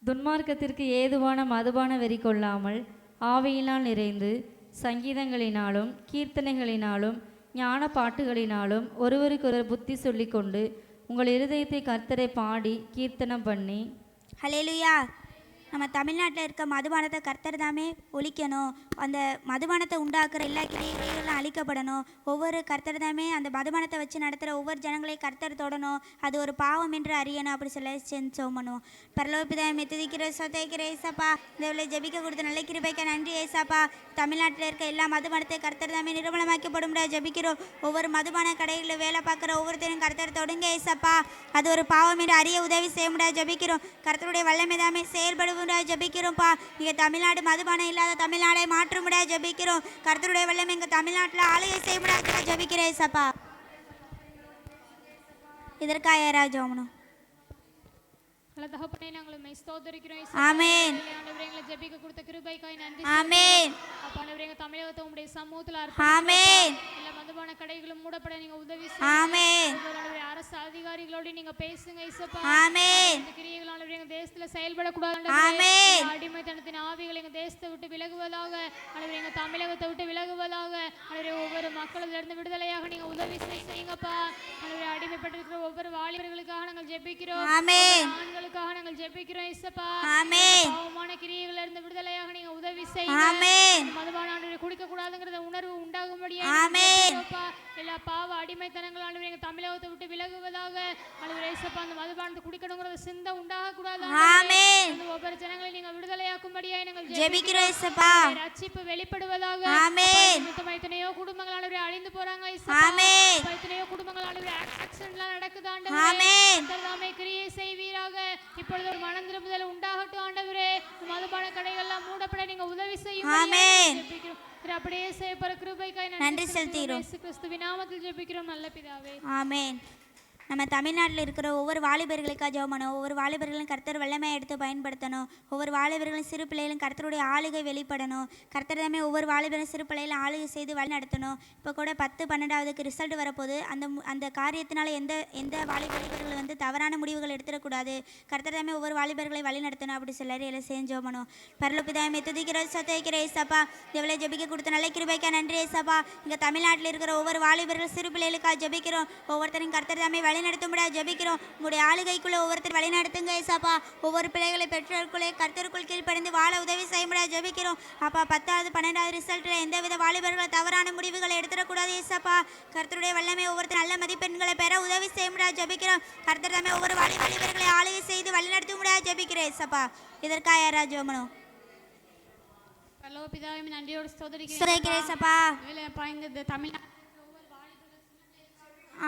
S4: துன்மார்க்கத்திற்கு ஏதுவான மதுபான வெறி கொள்ளாமல் ஆவியினால் நிறைந்து சங்கீதங்களினாலும் கீர்த்தனைகளினாலும் ஞான பாட்டுகளினாலும் ஒருவருக்கொருவர் புத்தி சொல்லிக்கொண்டு உங்கள் இருதயத்தை கர்த்தரை பாடி கீர்த்தனம் பண்ணி.
S3: ஹல்லேலூயா. நம்ம தமிழ்நாட்டில் இருக்க மதுபானத்தை கர்த்தர் தாமே ஒழிக்கணும். அந்த மதுபானத்தை உண்டாக்குற எல்லா கிரியைகளும் அழிக்கப்படணும். ஒவ்வொரு கர்த்தர் தாமே அந்த மதுபானத்தை வச்சு நடத்துகிற ஒவ்வொரு ஜனங்களையும் கர்த்தர் தொடணும். அது ஒரு பாவம் என்று அறியணும். அப்படி சொல்ல செஞ்சோம் பண்ணுவோம். பரலோகபிதாவே, துதிக்கிற சோத்திரிக்கிற ஏசப்பா. இந்த வேளை ஜெபிக்க கொடுத்த நல்ல கிருபைக்கு நன்றி ஏசப்பா. தமிழ்நாட்டில் இருக்க எல்லா மதுபானத்தை கர்த்தர் தாமே நிர்மலமாக்கப்படும் ஜெபிக்கிறோம். ஒவ்வொரு மதுபான கடைகளில் வேலை பார்க்குற ஒவ்வொருத்தரும் கர்த்தர் தொடுங்க ஏசப்பா. அது ஒரு பாவம் என்று அறிய உதவி செய்ய முடியாது ஜெபிக்கிறோம். கர்த்தருடைய வல்லமை தாமே செயல்படும் ஜெபிக்கிறோம்ப்பா. இங்கே தமிழ்நாடு மதுபானம் இல்லாத தமிழ்நாடை மாற்ற முடியாது ஜெபிக்கிறோம். கர்த்தருடைய வல்லமை எங்கள் தமிழ்நாட்டில் ஆளுகை செய்ய முடியாது ஜெபிக்கிறேன் ஏசப்பா. இதற்காக யாராவது ஜெபணும்?
S1: தகப்பனே, நாங்கள் உம்மை ஸ்தோத்திரிக்கிறோம்.
S3: ஆமென்.
S1: ஆண்டவரே, எங்களை ஜெபிக்க கொடுத்த கிருபைக்காய் நன்றி.
S3: ஆமென்.
S1: அப்பா ஆண்டவரே, எங்கள் தமிழகத்தை உம்முடைய சமூகத்தில்
S3: ஆமென்.
S1: எல்லா மதுபான கடைகளும் மூடப்பட நீங்க உதவி செய்யுங்க.
S3: ஆமென்.
S1: ஆண்டவரே, அரசு அதிகாரிகளோடு நீங்க பேசுங்க இயேசுப்பா.
S3: ஆமென்.
S1: இந்த கிரியைகள் ஆண்டவரே எங்கள் தேசத்துல செயல்படக்கூடாது.
S3: ஆமென்.
S1: அடிமைத்தனத்தின் ஆவிகள் எங்கள் தேசத்தை விட்டு விலகுவதாக. ஆண்டவரே, எங்கள் தமிழகத்தை விட்டு விலகுவதாக. ஆண்டவரே, ஒவ்வொரு மக்களிலிருந்து விடுதலையாக நீங்க உதவி செய்யுங்கப்பா. ஆண்டவரே, அடிமைப்பட்டிருக்கிற ஒவ்வொரு வாலிபர்களுக்காக நாங்கள் ஜெபிக்கிறோம்.
S3: ஆமென்.
S1: ஆண்களுக்காக நாங்கள் ஜெபிக்கிறோம் இயேசுப்பா.
S3: ஆமென்.
S1: பாவமான கிரியைகளிலிருந்து விடுதலையாக நீங்க உதவி செய்யுங்க.
S3: ஆமென்.
S1: மதுபான ஆண்டவரே குடிக்க கூடாது
S8: கூடாதுங்கிறத உணர்வு உண்டாகும்படியா எல்லா பாவ அடிமைத்தனங்கள் ஆண்டவரே எங்க தமிழகத்தை விட்டு விலகுவதாக. ஆண்டவரே இயேசுப்பா அந்த மதுபானத்தை குடிக்கணுங்கிற சிந்தை உண்டாக கூடாது. ஒவ்வொரு ஜனங்களை நீங்க விடுதலையாக்கும்படியா நாங்கள் ஜெபிக்கிறோம் இயேசுப்பா. ரட்சிப்பு வெளிப்படுவதாக. எத்தனையோ குடும்பங்கள் ஆண்டவரே அழிந்து போறாங்க இயேசுப்பா. எத்தனையோ குடும்பங்கள் ஆண்டவரே ஆக்சிடென்ட்லாம் நடக்குது ஆண்டவரே. கர்த்தர் கிரியை செய்வீராக. இப்பொழுது ஒரு மனம் திரும்புதல் உண்டாகட்டும் ஆண்டவரே. மதுபான கடைகள்லாம் மூடப்பட நீங்க உதவி செய்யும். அப்படியே செய்யப்படுற கிருபைக்காய் நன்றி செலுத்துகிறோம். இயேசு கிறிஸ்துவின் நாமத்தில் ஜெபிக்கிறோம் நல்ல பிதாவே.
S3: ஆமென். நம்ம தமிழ்நாட்டில் இருக்கிற ஒவ்வொரு வாலிபர்களுக்காக ஜெபம் பண்ணணும். ஒவ்வொரு வாலிபர்களும் கர்த்தர் வல்லமையை எடுத்து பயன்படுத்தணும். ஒவ்வொரு வாலிபர்களும் சிறு பிள்ளைகளும் கர்த்தருடைய ஆளுகை வெளிப்படணும். கர்த்தர் தாமே ஒவ்வொரு வாலிபரும் சிறு பிள்ளைகளும் ஆளுகை செய்து வழி நடத்தணும். இப்போ கூட 10, 12வது ரிசல்ட் வரப்போது. அந்த காரியத்தினால எந்த வாலிபர்கள் வந்து தவறான முடிவுகள் எடுத்துடக்கூடாது. கர்த்தர் தாமே ஒவ்வொரு வாலிபர்களை வழி நடத்தணும். அப்படி சிலர் எல்லாம் செஞ்சு ஜெபம். பரலோபிதாவை துதிக்கிற சத்திக்கிற ஏசப்பா, எவ்வளோ ஜெபிக்க கொடுத்த நல்ல கிருபைக்கா நன்றி ஏசப்பா. இங்கே தமிழ்நாட்டில் இருக்கிற ஒவ்வொரு வாலிபர்கள் சிறு பிள்ளைகளுக்காக ஜெபிக்கிறோம். ஒவ்வொருத்தரும் கர்த்தர் தாமே வழி நடத்தும்படியா ஜெபிக்கிறோம். உங்களுடைய ஆளுகைக்குள்ள ஒவ்வொருத்தர் வழி நடத்துங்க ஏசப்பா. ஒவ்வொரு பிள்ளைகளை பெற்றோருக்குள்ளே கர்த்தருக்குள் கீழ்ப்படிந்து வாழ உதவி செய்யும்படியா ஜெபிக்கிறோம். அப்பா 10வது 12வது ரிசல்ட்டில் எந்தவித வாலிபர்கள் தவறான முடிவுகளை எடுத்துடக்கூடாது ஏசப்பா. கர்த்தருடைய வல்லமை ஒவ்வொருத்தர் நல்ல மதிப்பெண்களை பெற உதவி செய்யும்படியா ஜெபிக்கிறோம். கர்த்தர் தாமே ஒவ்வொரு வாலிபர்களை ஆளுகை செய்து வழி நடத்தும்படியா ஜெபிக்கிறேன் ஏசப்பா. இதற்காக யாராவது ஜெபம்
S8: பரலோபிதாவே நன்றியோடு
S3: ஸ்தோத்திரிக்கிறேன் ஏசப்பா.
S8: இந்த தமிழ்நாடு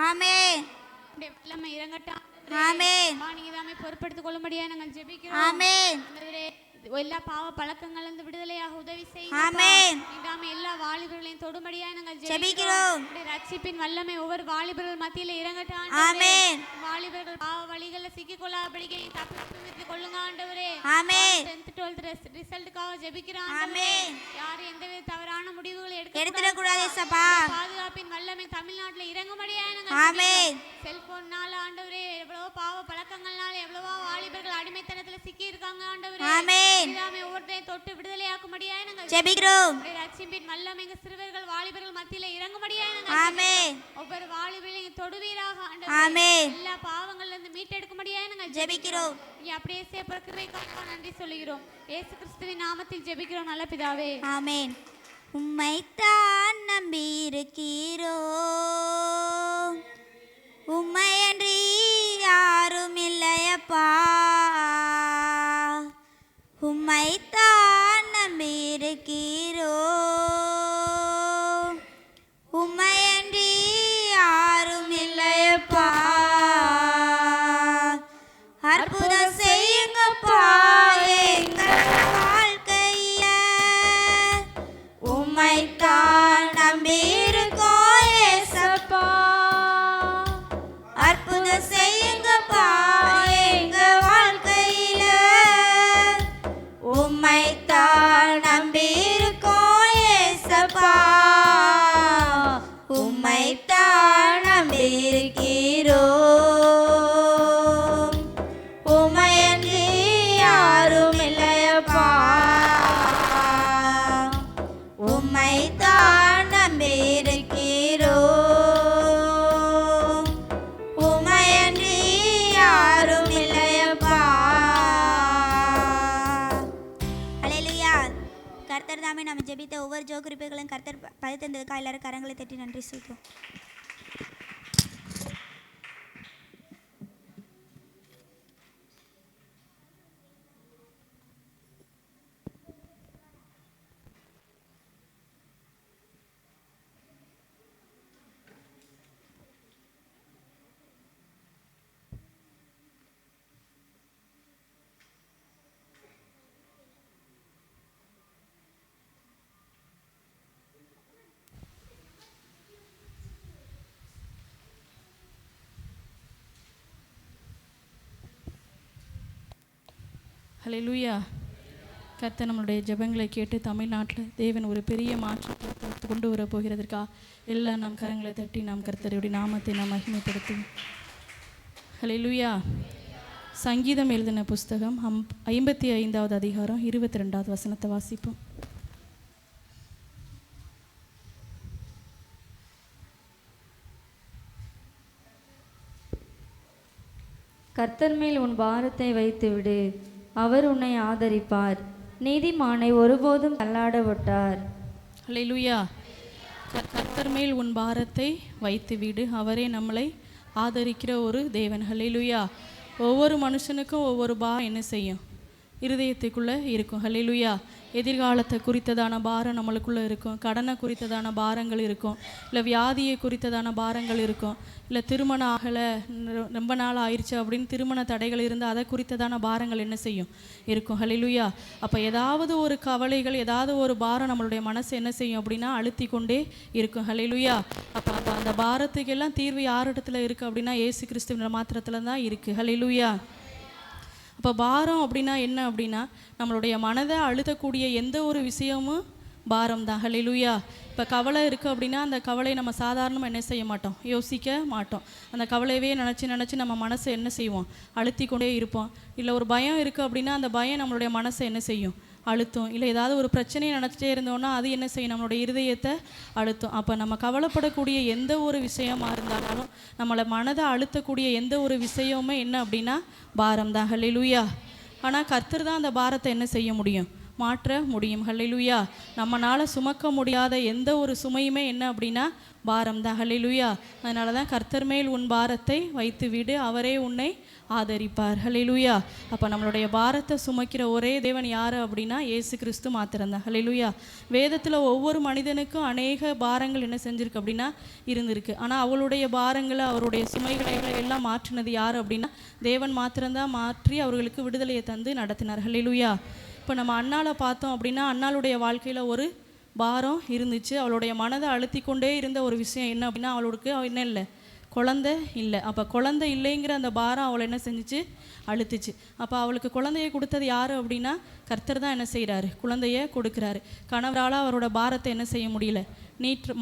S3: ஆமென்.
S8: வல்லமை இறங்கட்டும்.
S3: ஆமென்.
S8: நீங்க தாமே பொறுப்பெடுத்துக் கொள்ளும்படியா நாங்கள் ஜெபிக்கிறோம்.
S3: ஆமென்.
S8: எல்லா பாவ பழக்கங்கள் இருந்து விடுதலையாக உதவி செய்யுங்க.
S3: ஆமென்.
S8: நீதாமே எல்லா வாலிபர்களையும் தொடும்படியா நாங்கள்
S3: ஜெபிக்கிறோம்.
S8: ரட்சிப்பின் வல்லமை ஒவ்வொரு வாலிபர்கள் மத்தியில இறங்கட்டும்.
S3: ஆமென்.
S8: வாலிபர்கள் பாவ வழிகளை சிக்கிக் கொள்ளாதபடிக்கு தப்பித்துக் கொள்ளுங்க ஆண்டவரே.
S3: ஆமென்.
S8: 10th 12th ரிசல்ட்டுக்காக ஜெபிக்கிறோம்.
S3: ஆமென்.
S8: யாரும் எந்தவித தவறான முடிவுகளை
S3: எடுத்துட கூடாது ஏசப்பா.
S8: பாதுகாப்பின் வல்லமை தமிழ்நாட்டில் இறங்கும்படியா நாங்கள்
S3: ஆமென்.
S8: செல்போன்னால ஆண்டவரே எவ்வளவோ பாவ பழக்கங்கள்னால எவ்வளவோ வாலிபர்கள் அடிமைத்தனத்துல சிக்கி இருக்காங்க ஆண்டவரே.
S3: ஆமென்.
S8: எல்லாமே ஒவ்வொருத்தையும் தொட்டு விடுதலையாக்கும்படியா நாங்கள்
S3: ஜெபிக்கிறோம்.
S8: ரட்சிப்பின் வல்லமை சிறுவர்கள் வாலிபர்கள் மத்தியில இறங்கும்படியா நாங்கள்
S3: ஆமென்.
S8: ஒவ்வொரு வாலிபர்களையும் தொடுவீராக ஆண்டவரே.
S3: ஆமென்.
S8: எல்லா பாவங்கள்ல இருந்து மீட்டெடுக்கும்படியா நாங்கள்
S3: ஜெபிக்கிறோம்.
S8: அப்படியே செய்யப்படுற கிருபைக்காக நன்றி சொல்லுகிறோம். இயேசு கிறிஸ்துவின் நாமத்தில் ஜெபிக்கிறோம் நல்ல பிதாவே.
S3: ஆமென். உம்மைத்தான் நம்பி இருக்கிறோம், உம்மையன்றி யாரும் இல்லையப்பா. உம்மைத்தான் நம்பி இருக்கிறோம், உம்மையன்றி யாரும் இல்லையப்பா. அற்புதம் செய்யுங்கப்பா எங்கள் வாழ்க்கையில, உம்மைத்தான் நம்பி இருக்கோம் ஏசப்பா. அற்புதம் செய்யுங்கப்பா எங்க வாழ்க்கையில, உம்மைத்தான் நம்பி இருக்கோம் ஏசப்பா. உம்மைத்தான் நம்பி இருக்கிறோம், உம்மையன்றி யாரும் இல்லையப்பா. உம்மைத்தான் நம்பி இருக்கிறோம், உம்மையன்றி யாரும் இல்லையப்பா. அல்லேலூயா. கர்த்தர் தாமே நம்ம ஜெபித்த ஒவ்வொரு ஜோகுறிப்புகளும் கர்த்தர் பதித்தந்ததுக்காக எல்லாரும் கரங்களை தட்டி நன்றி சொல்றோம்.
S1: ஹல்லேலூயா. கர்த்தர் நம்மளுடைய ஜெபங்களை கேட்டு தமிழ்நாட்டில் தேவன் ஒரு பெரிய மாற்றத்தை கொண்டு வர போகிறதற்காக எல்லாம் நாம் கரங்களை தட்டி நாம் கர்த்தருடைய நாமத்தை நாம் மகிமைப்படுத்தும். ஹல்லேலூயா. சங்கீதம் எழுதின புஸ்தகம் 55வது அதிகாரம் 22வது வசனத்தை வாசிப்போம்.
S4: கர்த்தர் மேல் உன் பாரத்தை வைத்துவிடு, அவர் உன்னை ஆதரிப்பார். நீதிமானை ஒருபோதும் தள்ளாட விட்டார்.
S1: ஹல்லேலூயா. கர்த்தர் மேல் உன் பாரத்தை வைத்து விடு, அவரே நம்மளை ஆதரிக்கிற ஒரு தேவன். ஹல்லேலூயா. ஒவ்வொரு மனுஷனுக்கும் ஒவ்வொரு என்ன செய்யும், இருதயத்துக்குள்ளே இருக்கும். ஹல்லேலூயா. எதிர்காலத்தை குறித்ததான பாரம் நம்மளுக்குள்ளே இருக்கும், கடனை குறித்ததான பாரங்கள் இருக்கும், இல்லை வியாதியை குறித்ததான பாரங்கள் இருக்கும், இல்லை திருமணம் ஆகலை ரொம்ப நாள் ஆயிடுச்சு அப்படின்னு திருமண தடைகள் இருந்து அதை குறித்ததான பாரங்கள் என்ன செய்யும், இருக்கும். ஹல்லேலூயா. அப்போ ஏதாவது ஒரு கவலைகள், ஏதாவது ஒரு பாரம் நம்மளுடைய மனசு என்ன செய்யும் அப்படின்னா அழுத்தி கொண்டே இருக்கும். ஹல்லேலூயா. அப்போ அந்த பாரத்துக்கெல்லாம் தீர்வு யாரிடத்துல இருக்குது அப்படின்னா இயேசு கிறிஸ்துவின் மாத்திரத்தில் தான் இருக்குது. ஹல்லேலூயா. அப்போ பாரம் அப்படின்னா என்ன அப்படின்னா நம்மளுடைய மனதை அழுத்தக்கூடிய எந்த ஒரு விஷயமும் பாரம் தான். ஹல்லேலூயா. இப்போ கவலை இருக்குது அப்படின்னா அந்த கவலையை நம்ம சாதாரணமாக என்ன செய்ய மாட்டோம், யோசிக்க மாட்டோம். அந்த கவலையவே நினச்சி நம்ம மனசை என்ன செய்வோம், அழுத்தி கொண்டே இருப்போம். இல்லை ஒரு பயம் இருக்குது அப்படின்னா அந்த பயம் நம்மளுடைய மனசை என்ன செய்யும், அழுத்தும். இல்லை ஏதாவது ஒரு பிரச்சனையை நினச்சிட்டே இருந்தோன்னா அது என்ன செய்யும், நம்மளுடைய இருதயத்தை அழுத்தும். அப்போ நம்ம கவலைப்படக்கூடிய எந்த ஒரு விஷயமா இருந்தாலும் நம்மளை மனதை அழுத்தக்கூடிய எந்த ஒரு விஷயமுமே என்ன அப்படின்னா பாரம் தான். ஹல்லேலூயா. ஆனால் கர்த்தர் தான் அந்த பாரத்தை என்ன செய்ய முடியும், மாற்ற முடியும். ஹல்லேலூயா. நம்மளால் சுமக்க முடியாத எந்த ஒரு சுமையுமே என்ன அப்படின்னா பாரம் தான். ஹல்லேலூயா. அதனால தான் கர்த்தர் மேல் உன் பாரத்தை வைத்து விடு, அவரே உன்னை ஆதரிப்பார். ஹல்லேலூயா. அப்போ நம்மளுடைய பாரத்தை சுமக்கிற ஒரே தேவன் யார் அப்படின்னா இயேசு கிறிஸ்து மாத்திரம்தான். ஹல்லேலூயா. வேதத்தில் ஒவ்வொரு மனிதனுக்கும் அநேக பாரங்கள் என்ன செஞ்சுருக்கு அப்படின்னா இருந்திருக்கு. ஆனால் அவளுடைய பாரங்களை, அவருடைய சுமைகளை எல்லாம் மாற்றினது யார் அப்படின்னா தேவன் மாத்திரம்தான் மாற்றி அவர்களுக்கு விடுதலையை தந்து நடத்தினார். ஹல்லேலூயா. இப்போ நம்ம அண்ணாளை பார்த்தோம் அப்படின்னா அண்ணாளுடைய வாழ்க்கையில் ஒரு பாரம் இருந்துச்சு. அவளுடைய மனதை அழுத்தி கொண்டே இருந்த ஒரு விஷயம் என்ன அப்படின்னா அவளுக்கு என்ன இல்லை, குழந்தை இல்லை. அப்போ குழந்தை இல்லைங்கிற அந்த பாரம் அவளை என்ன செஞ்சிச்சு, அழுத்துச்சு. அப்போ அவளுக்கு குழந்தைய கொடுத்தது யார் அப்படின்னா கர்த்தர் தான் என்ன செய்கிறாரு, குழந்தைய கொடுக்குறாரு. கணவரால் அவரோட பாரத்தை என்ன செய்ய முடியல,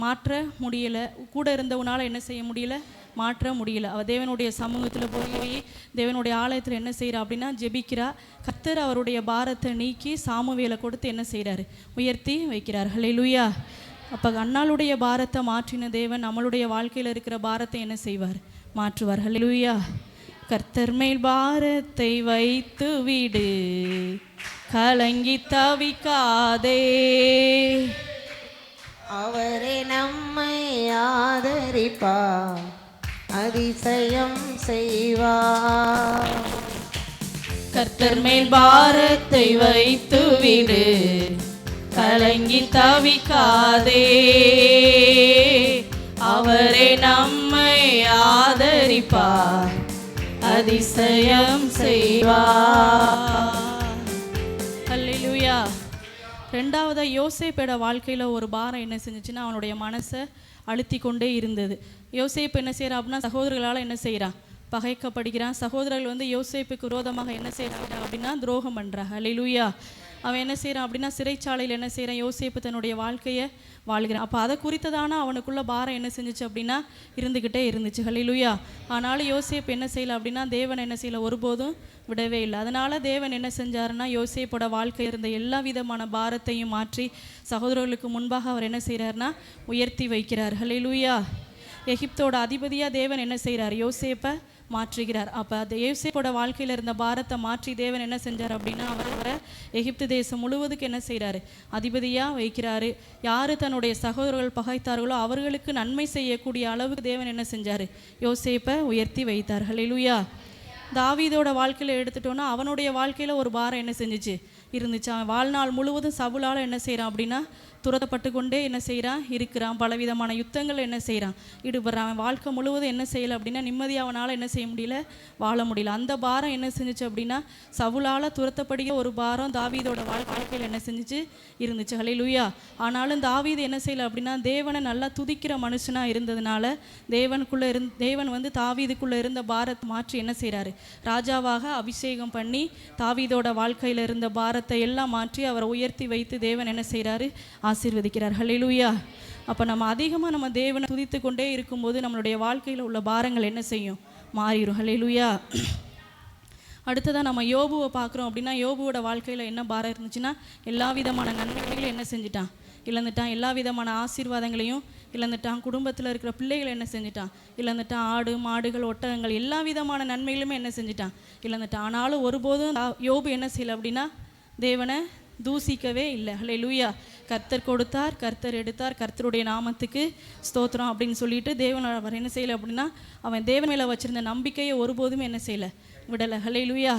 S1: மாற்ற முடியலை. கூட இருந்தவனால் என்ன செய்ய முடியல, மாற்ற முடியல. அவள் தேவனுடைய சமூகத்தில் போய் தேவனுடைய ஆலயத்தில் என்ன செய்கிறா அப்படின்னா ஜெபிக்கிறா. கர்த்தர் அவருடைய பாரத்தை நீக்கி சாமுவேலை கொடுத்து என்ன செய்கிறாரு, உயர்த்தி வைக்கிறார். ஹல்லேலூயா. அப்போ அண்ணாளுடைய பாரத்தை மாற்றின தேவன் நம்மளுடைய வாழ்க்கையில் இருக்கிற பாரத்தை என்ன செய்வார், மாற்றுவார். ஹல்லேலூயா. கர்த்தர் மேல் பாரத்தை வைத்து விடு, கலங்கி தவிக்காதே,
S2: அவரே நம்மை ஆதரிப்பார், அதிசயம் செய்வார்.
S1: கர்த்தர் மேல் பாரத்தை வைத்து விடு, கலங்கி தவிக்காதே, அவரே நம்மை ஆதரிப்பார், அதிசயம் செய்வார். ஹல்லேலூயா. ரெண்டாவதா யோசேப்போட வாழ்க்கையில் ஒரு பாரம் என்ன செஞ்சுச்சுன்னா அவனுடைய மனசை அழுத்தி கொண்டே இருந்தது. யோசேப்பு என்ன செய்கிறா அப்படின்னா சகோதரர்களால் என்ன செய்கிறான், பகைக்கப்படுகிறான். சகோதரர்கள் வந்து யோசேப்புக்கு விரோதமாக என்ன செய்கிறாங்க அப்படின்னா துரோகம் பண்ணுறாங்க. ஹல்லேலூயா. அவன் என்ன செய்கிறான் அப்படின்னா சிறைச்சாலையில் என்ன செய்கிறான், யோசேப்பு தன்னுடைய வாழ்க்கையை வாழ்கிறான். அப்போ அதை குறித்ததான அவனுக்குள்ள பாரம் என்ன செஞ்சிச்சு அப்படின்னா இருந்துக்கிட்டே இருந்துச்சு. ஹல்லேலூயா. ஆனாலும் யோசேப்பு என்ன செய்யலை அப்படின்னா தேவன் என்ன செய்யலை, ஒருபோதும் விடவே இல்லை. அதனால் தேவன் என்ன செஞ்சாருன்னா யோசேப்போட வாழ்க்கையில் இருந்த எல்லா விதமான பாரத்தையும் மாற்றி சகோதரர்களுக்கு முன்பாக அவர் என்ன செய்கிறாருன்னா உயர்த்தி வைக்கிறார். ஹல்லேலூயா. எகிப்தோட அதிபதியாக தேவன் என்ன செய்கிறார், யோசேப்பை மாற்றுகிறார். அப்போ அந்த யோசேப்போட வாழ்க்கையில் இருந்த பாரத்தை மாற்றி தேவன் என்ன செஞ்சார் அப்படின்னா அவரை எகிப்து தேசம் முழுவதுக்கு என்ன செய்கிறாரு, அதிபதியாக வைக்கிறாரு. யார் தன்னுடைய சகோதரர்கள் பகைத்தார்களோ அவர்களுக்கு நன்மை செய்யக்கூடிய அளவுக்கு தேவன் என்ன செஞ்சார், யோசேப்பை உயர்த்தி வைத்தார். ஹல்லேலூயா. தாவீதோட வாழ்க்கையில் எடுத்துட்டோன்னா அவனுடைய வாழ்க்கையில் ஒரு பாரம் என்ன செஞ்சிச்சு இருந்துச்சு. அவன் வாழ்நாள் முழுவதும் சவுலால் என்ன செய்கிறான் அப்படின்னா துரத்தப்பட்டு கொண்டே என்ன செய்கிறான் இருக்கிறான். பலவிதமான யுத்தங்கள் என்ன செய்கிறான் ஈடுபடுறான். அவன் வாழ்க்கை முழுவதும் என்ன செய்யலை அப்படின்னா நிம்மதியாக அவனால் என்ன செய்ய முடியல, வாழ முடியல. அந்த பாரம் என்ன செஞ்சிச்சு அப்படின்னா சவுலால் துரத்தப்படுகிற ஒரு பாரம் தாவீதோட வாழ்க்கையில் என்ன செஞ்சிச்சு இருந்துச்சு. ஹல்லேலூயா. ஆனாலும் தாவீது என்ன செய்யலை அப்படின்னா தேவனை நல்லா துதிக்கிற மனுஷனாக இருந்ததுனால தேவன் வந்து தாவீதுக்குள்ளே இருந்த பாரத்தை மாற்றி என்ன செய்கிறாரு, ராஜாவாக அபிஷேகம் பண்ணி தாவீதோட வாழ்க்கையில் இருந்த பாரத்தை எல்லாம் மாற்றி அவரை உயர்த்தி வைத்து தேவன் என்ன செய்கிறாரு, ஆசீர்வதிக்கிறார். ஹல்லேலூயா. அப்போ நம்ம அதிகமாக நம்ம தேவனை துதித்து கொண்டே இருக்கும்போது நம்மளுடைய வாழ்க்கையில் உள்ள பாரங்கள் என்ன செய்யும், மாறிடும். ஹல்லேலூயா. அடுத்ததாக நம்ம யோபுவை பார்க்குறோம் அப்படின்னா யோபுவோட வாழ்க்கையில் என்ன பாரம் இருந்துச்சுன்னா எல்லா விதமான நன்மைகளையும் என்ன செஞ்சிட்டான், இழந்துட்டான். எல்லா விதமான ஆசீர்வாதங்களையும் இழந்துட்டான். குடும்பத்தில் இருக்கிற பிள்ளைகளை என்ன செஞ்சிட்டான், இழந்துட்டான். ஆடு மாடுகள் ஒட்டகங்கள் எல்லா விதமான நன்மைகளுமே என்ன செஞ்சிட்டான், இழந்துட்டான். ஆனாலும் ஒருபோதும் யோபு என்ன செய்யலை அப்படின்னா தேவனை தூசிக்கவே இல்லை. ஹல்லேலூயா. கர்த்தர் கொடுத்தார், கர்த்தர் எடுத்தார், கர்த்தருடைய நாமத்துக்கு ஸ்தோத்திரம் அப்படின்னு சொல்லிட்டு தேவன் அவர் என்ன செய்யலை அப்படின்னா, அவன் தேவன் மேலே வச்சிருந்த நம்பிக்கையை ஒருபோதும் என்ன செய்யலை, விடலை. ஹல்லேலூயா.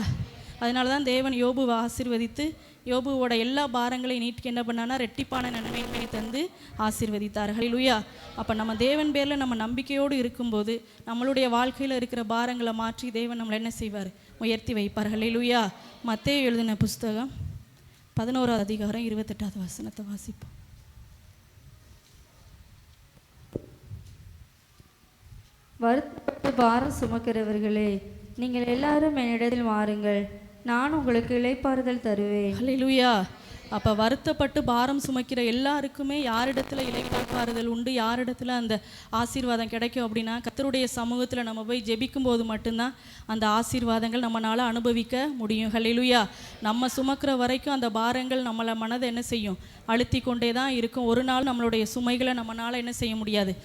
S1: அதனால தான் தேவன் யோபுவை ஆசீர்வதித்து யோபுவோட எல்லா பாரங்களையும் நீட்டுக்கு என்ன பண்ணான்னா ரெட்டிப்பான நன்மையை தந்து ஆசீர்வதித்தார். ஹல்லேலூயா. அப்போ நம்ம தேவன் பேரில் நம்ம நம்பிக்கையோடு இருக்கும்போது நம்மளுடைய வாழ்க்கையில் இருக்கிற பாரங்களை மாற்றி தேவன் நம்மளை என்ன செய்வார், உயர்த்தி வைப்பார். ஹல்லேலூயா. மத்தேயு எழுதின புஸ்தகம் 11வது அதிகாரம் 28வது வசனத்தை வாசிப்போம்.
S4: வருத்தப்பட்டு பாரம் சுமக்கிறவர்களே, நீங்கள் எல்லாரும் என்னிடத்தில் வாருங்கள், நான் உங்களுக்கு இளைப்பாறுதல் தருவேன்.
S1: ஹல்லேலூயா. அப்போ வருத்தப்பட்டு பாரம் சுமக்கிற எல்லாருக்குமே யாரிடத்துல இளைப்பாறுதல் உண்டு, யாரிடத்துல அந்த ஆசீர்வாதம் கிடைக்கும் அப்படின்னா, கர்த்தருடைய சமூகத்தில் நம்ம போய் ஜெபிக்கும் போது மட்டும்தான் அந்த ஆசீர்வாதங்கள் நம்மளால் அனுபவிக்க முடியும். ஹல்லேலூயா. நம்ம சுமக்கிற வரைக்கும் அந்த பாரங்கள் நம்மளை மனதை என்ன செய்யும், அழுத்தி கொண்டே தான் இருக்கும். ஒரு நாள் நம்மளுடைய சுமைகளை நம்மளால் என்ன செய்ய முடியாது,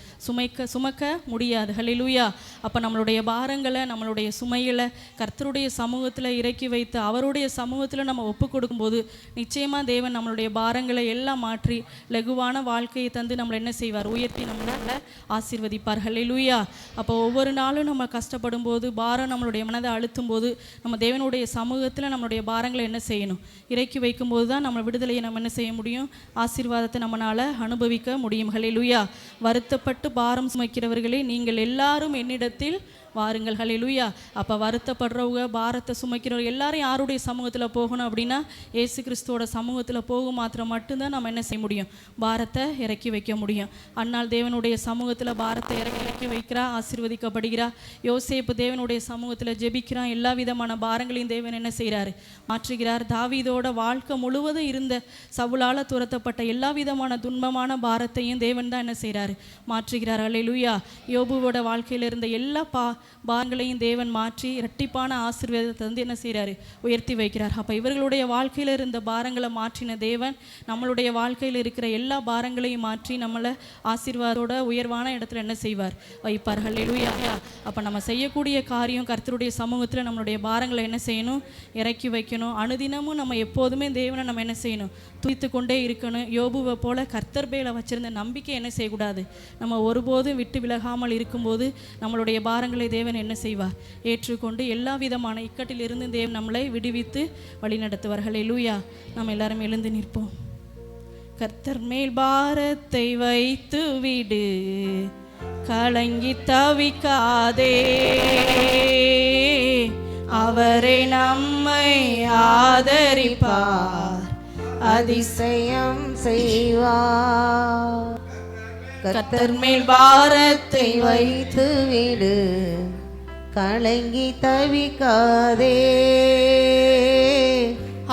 S1: சுமக்க முடியாது. ஹல்லேலூயா. அப்போ நம்மளுடைய பாரங்களை, நம்மளுடைய சுமைகளை கர்த்தருடைய சமூகத்தில் இறக்கி வைத்து அவருடைய சமூகத்தில் நம்ம ஒப்பு கொடுக்கும்போது நிச்சயமாக தேவன் நம்மளுடைய பாரங்களை எல்லாம் மாற்றி லகுவான வாழ்க்கையை தந்து நம்மளை என்ன செய்வார், உயர்த்தி நம்மளை ஆசீர்வதிப்பார். ஹல்லேலூயா. அப்போ ஒவ்வொரு நாளும் நம்ம கஷ்டப்படும் போது, பாரம் நம்மளுடைய மனதை அழுத்தும் போது, நம்ம தேவனுடைய சமூகத்தில் நம்மளுடைய பாரங்களை என்ன செய்யணும், இறக்கி வைக்கும்போது தான் நம்ம விடுதலையை நம்ம என்ன செய்ய முடியும், ஆசீர்வாதத்தை நம்மளால் அனுபவிக்க முடியும். ஹல்லேலூயா. வருத்தப்பட்டு பாரம் சுமக்கிறவர்களே, நீங்கள் எல்லாரும் என்னிடத்தில் வாருங்கள். ஹல்லேலூயா. அப்போ வருத்தப்படுறவங்க, பாரத்தை சுமக்கிறவங்க எல்லாரும் யாருடைய சமூகத்தில் போகணும் அப்படின்னா, இயேசு கிறிஸ்துவோட சமூகத்தில் போகும் மாத்திரம் மட்டும்தான் நம்ம என்ன செய்ய முடியும், பாரத்தை இறக்கி வைக்க முடியும். அன்னால் தேவனுடைய சமூகத்தில் பாரத்தை இறக்கி வைக்கிறா, ஆசீர்வதிக்கப்படுகிறா. யோசேப்பு தேவனுடைய சமூகத்தில் ஜெபிக்கிறான், எல்லா விதமான பாரங்களையும் தேவன் என்ன செய்கிறாரு, மாற்றுகிறார். தாவீதோட வாழ்க்கை முழுவதும் இருந்த சவுலால் துரத்தப்பட்ட எல்லா விதமான துன்பமான பாரத்தையும் தேவன் தான் என்ன செய்கிறாரு, மாற்றுகிறார். ஹல்லேலூயா. யோபுவோட வாழ்க்கையில் இருந்த எல்லா பாரங்களையும் தேவன் மாற்றி இரட்டிப்பான ஆசீர்வாதத்தை வந்து என்ன செய்கிறாரு, உயர்த்தி வைக்கிறார். அப்போ இவர்களுடைய வாழ்க்கையில் இருந்த பாரங்களை மாற்றின தேவன் நம்மளுடைய வாழ்க்கையில் இருக்கிற எல்லா பாரங்களையும் மாற்றி நம்மளை ஆசீர்வாதத்தோட உயர்வான இடத்துல என்ன செய்வார், வைப்பார். ஹல்லேலூயா. அப்போ நம்ம செய்யக்கூடிய காரியம் கர்த்தருடைய சமூகத்தில் நம்மளுடைய பாரங்களை என்ன செய்யணும், இறக்கி வைக்கணும். அனுதினமும் நம்ம எப்போதுமே தேவனை நம்ம என்ன செய்யணும், துதித்து கொண்டே இருக்கணும். யோபுவை போல கர்த்தர் பேல வச்சிருந்த நம்பிக்கை என்ன செய்யக்கூடாது, நம்ம ஒருபோதும் விட்டு விலகாமல் இருக்கும்போது நம்மளுடைய பாரங்களை தேவன் என்ன செய்வார், ஏற்றுக்கொண்டு எல்லா விதமான இக்கட்டிலிருந்து தேவன் நம்மளை விடுவித்து வழி நடத்துவார். ஹல்லேலூயா. நம்ம எல்லாரும் எழுந்து நிற்போம். கர்த்தர் மேல் பாரத்தை வைத்து விடு, கலங்கி தவிக்காதே, அவரே நம்மை ஆதரிப்பார்,
S2: அதிசயம் செய்வார்.
S1: கர்த்தர் மேல் பாரத்தை
S2: வைத்து விடு, கலங்கி தவிக்காதே,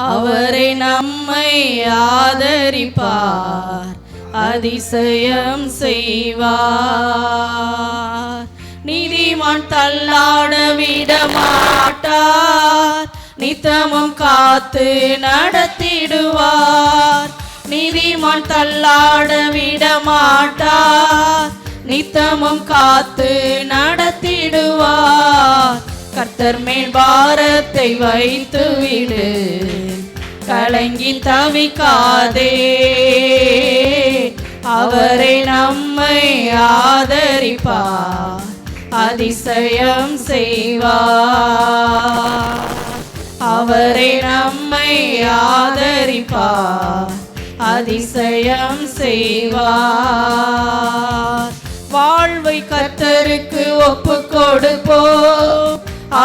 S1: அவரே நம்மை ஆதரிப்பார், அதிசயம் செய்வார். நீதிமான் தள்ளாட விட மாட்டார், நித்தமும் காத்து நடத்திடுவார். நீதிமான் தள்ளாட விட மாட்டார், நித்தமும் காத்து நடத்திடுவார். கர்த்தர் மேல் பாரத்தை வைத்து விடு, கலங்கி தவிக்காதே, அவரை நம்மை ஆதரிப்பார், அதிசயம் செய்வார். அவரை நம்மை ஆதரிப்பார், அதிசயம் செய்வார். வாழ்வை கர்த்தருக்கு ஒப்பு கொடுப்போம்,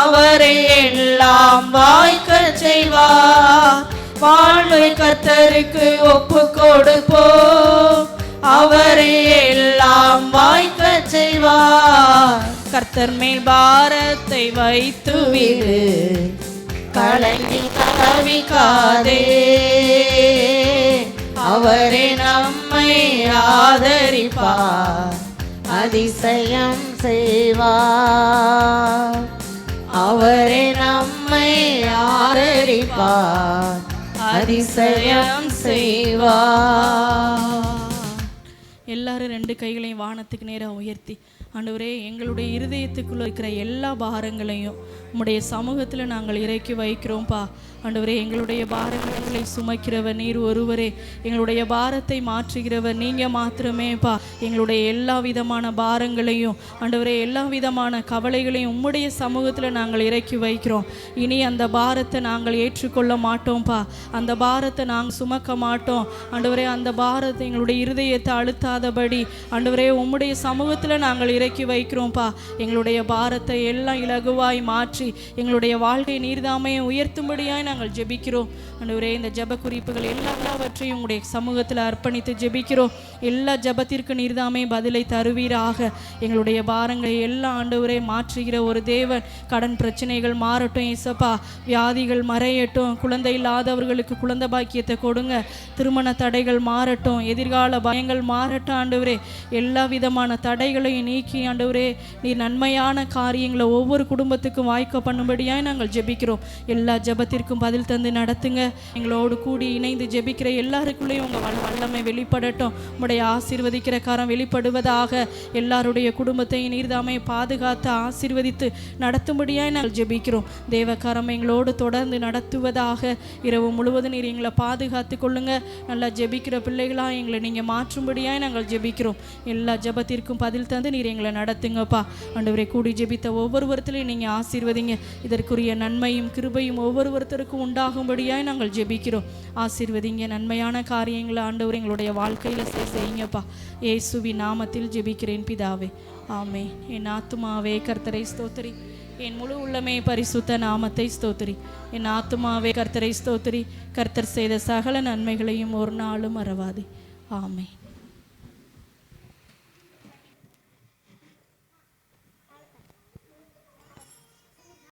S1: அவரை எல்லாம் வாய்க்க செய்வார். வாழ்வை கர்த்தருக்கு ஒப்பு கொடுப்போம், அவரை எல்லாம் வாய்க்க செய்வார். கர்த்தர் மேல் பாரத்தை வைத்து விடு, கலங்கி தவிக்காதே, அவரே நம்மை ஆதரிப்பார்,
S2: அதிசயம் செய்வார்.
S1: அவரே நம்மை ஆதரிப்பார், அதிசயம் செய்வார். எல்லாரும் ரெண்டு கைகளையும் வானத்துக்கு நேராக உயர்த்தி ஆண்டவரே எங்களுடைய இருதயத்துக்குள்ள இருக்கிற எல்லா பாரங்களையும் உம்முடைய சமூகத்தில் நாங்கள் இறக்கி வைக்கிறோம்ப்பா. ஆண்டவரே எங்களுடைய பாரங்களை சுமக்கிறவர் நீர் ஒருவரே, எங்களுடைய பாரத்தை மாற்றுகிறவர் நீங்கள் மாத்திரமேப்பா. எங்களுடைய எல்லா விதமான பாரங்களையும் ஆண்டவரே எல்லா விதமான கவலைகளையும் உம்முடைய சமூகத்தில் நாங்கள் இறக்கி வைக்கிறோம். இனி அந்த பாரத்தை நாங்கள் ஏற்றுக்கொள்ள மாட்டோம்ப்பா. அந்த பாரத்தை நாங்கள் சுமக்க மாட்டோம் ஆண்டவரே. அந்த பாரத்தை எங்களுடைய இருதயத்தை அழுத்தாதபடி ஆண்டவரே உம்முடைய சமூகத்தில் நாங்கள் இறக்கி வைக்கிறோம்ப்பா. எங்களுடைய பாரத்தை எல்லாம் இலகுவாய் மாற்றி எங்களுடைய வாழ்க்கை நீர்தாமையை உயர்த்தும்படியாய் நாங்கள் ஜெபிக்கிறோம் ஆண்டவரே. இந்த ஜெப குறிப்புகள் எல்லாவற்றையும் உங்களுடைய சமூகத்தில் அர்ப்பணித்து ஜெபிக்கிறோம். எல்லா ஜெபத்திற்கு நீர்தாமே பதிலை தருவீராக. எங்களுடைய பாரங்களை எல்லா ஆண்டவரே மாற்றுகிற ஒரு தேவன். கடன் பிரச்சனைகள் மாறட்டும் ஏசப்பா, வியாதிகள் மறையட்டும், குழந்தை இல்லாதவர்களுக்கு குழந்தை பாக்கியத்தை கொடுங்க, திருமண தடைகள் மாறட்டும், எதிர்கால பயங்கள் மாறட்டும் ஆண்டவரே. எல்லா விதமான தடைகளையும் நீக்கி ஆண்டவரே நீர் நன்மையான காரியங்களை ஒவ்வொரு குடும்பத்துக்கும் வாய்க்க பண்ணும்படியாய் நாங்கள் ஜெபிக்கிறோம். எல்லா ஜெபத்திற்கும் பதில் தந்து நடத்துங்க. எங்களோடு கூடி இணைந்து ஜெபிக்கிற எல்லாருக்குள்ளேயும் உங்கள் வல்லமை வெளிப்படட்டும். உம்முடைய ஆசீர்வதிக்கிற கரம் வெளிப்படுவதாக. எல்லாருடைய குடும்பத்தையும் நீர்தாமை பாதுகாத்து ஆசீர்வதித்து நடத்தும்படியாய் நாங்கள் ஜெபிக்கிறோம். தேவ கரம் எங்களோடு தொடர்ந்து நடத்துவதாக. இரவு முழுவதும் நீர் எங்களை பாதுகாத்து கொள்ளுங்க. நல்லா ஜெபிக்கிற பிள்ளைகளாக எங்களை நீங்கள் மாற்றும்படியாய் நாங்கள் ஜெபிக்கிறோம். எல்லா ஜெபத்திற்கும் பதில் தந்து நீர் எங்களை நடத்துங்கப்பா. ஆண்டவரை கூடி ஜெபித்த ஒவ்வொருவரத்திலையும் நீங்கள் ஆசீர்வதிங்க. இதற்குரிய நன்மையும் கிருபையும் ஒவ்வொருவருத்தருக்கும் உண்டாகும்படியாய் நாங்கள் ஜெபிக்கிறோம். ஆசீர்வதிங்க. நன்மையான காரியங்களை ஆண்டவர் எங்களுடைய வாழ்க்கையில் செய்யுங்கப்பா. இயேசுவின் நாமத்தில் ஜெபிக்கிறேன் பிதாவே, ஆமே. என் ஆத்துமாவே கர்த்தரை ஸ்தோத்திரி, என் முழு உள்ளமே பரிசுத்த நாமத்தை ஸ்தோத்திரி. என் ஆத்துமாவே கர்த்தரை ஸ்தோத்திரி, கர்த்தர் செய்த சகல நன்மைகளையும் ஒரு நாளும் மறவாதே. ஆமே.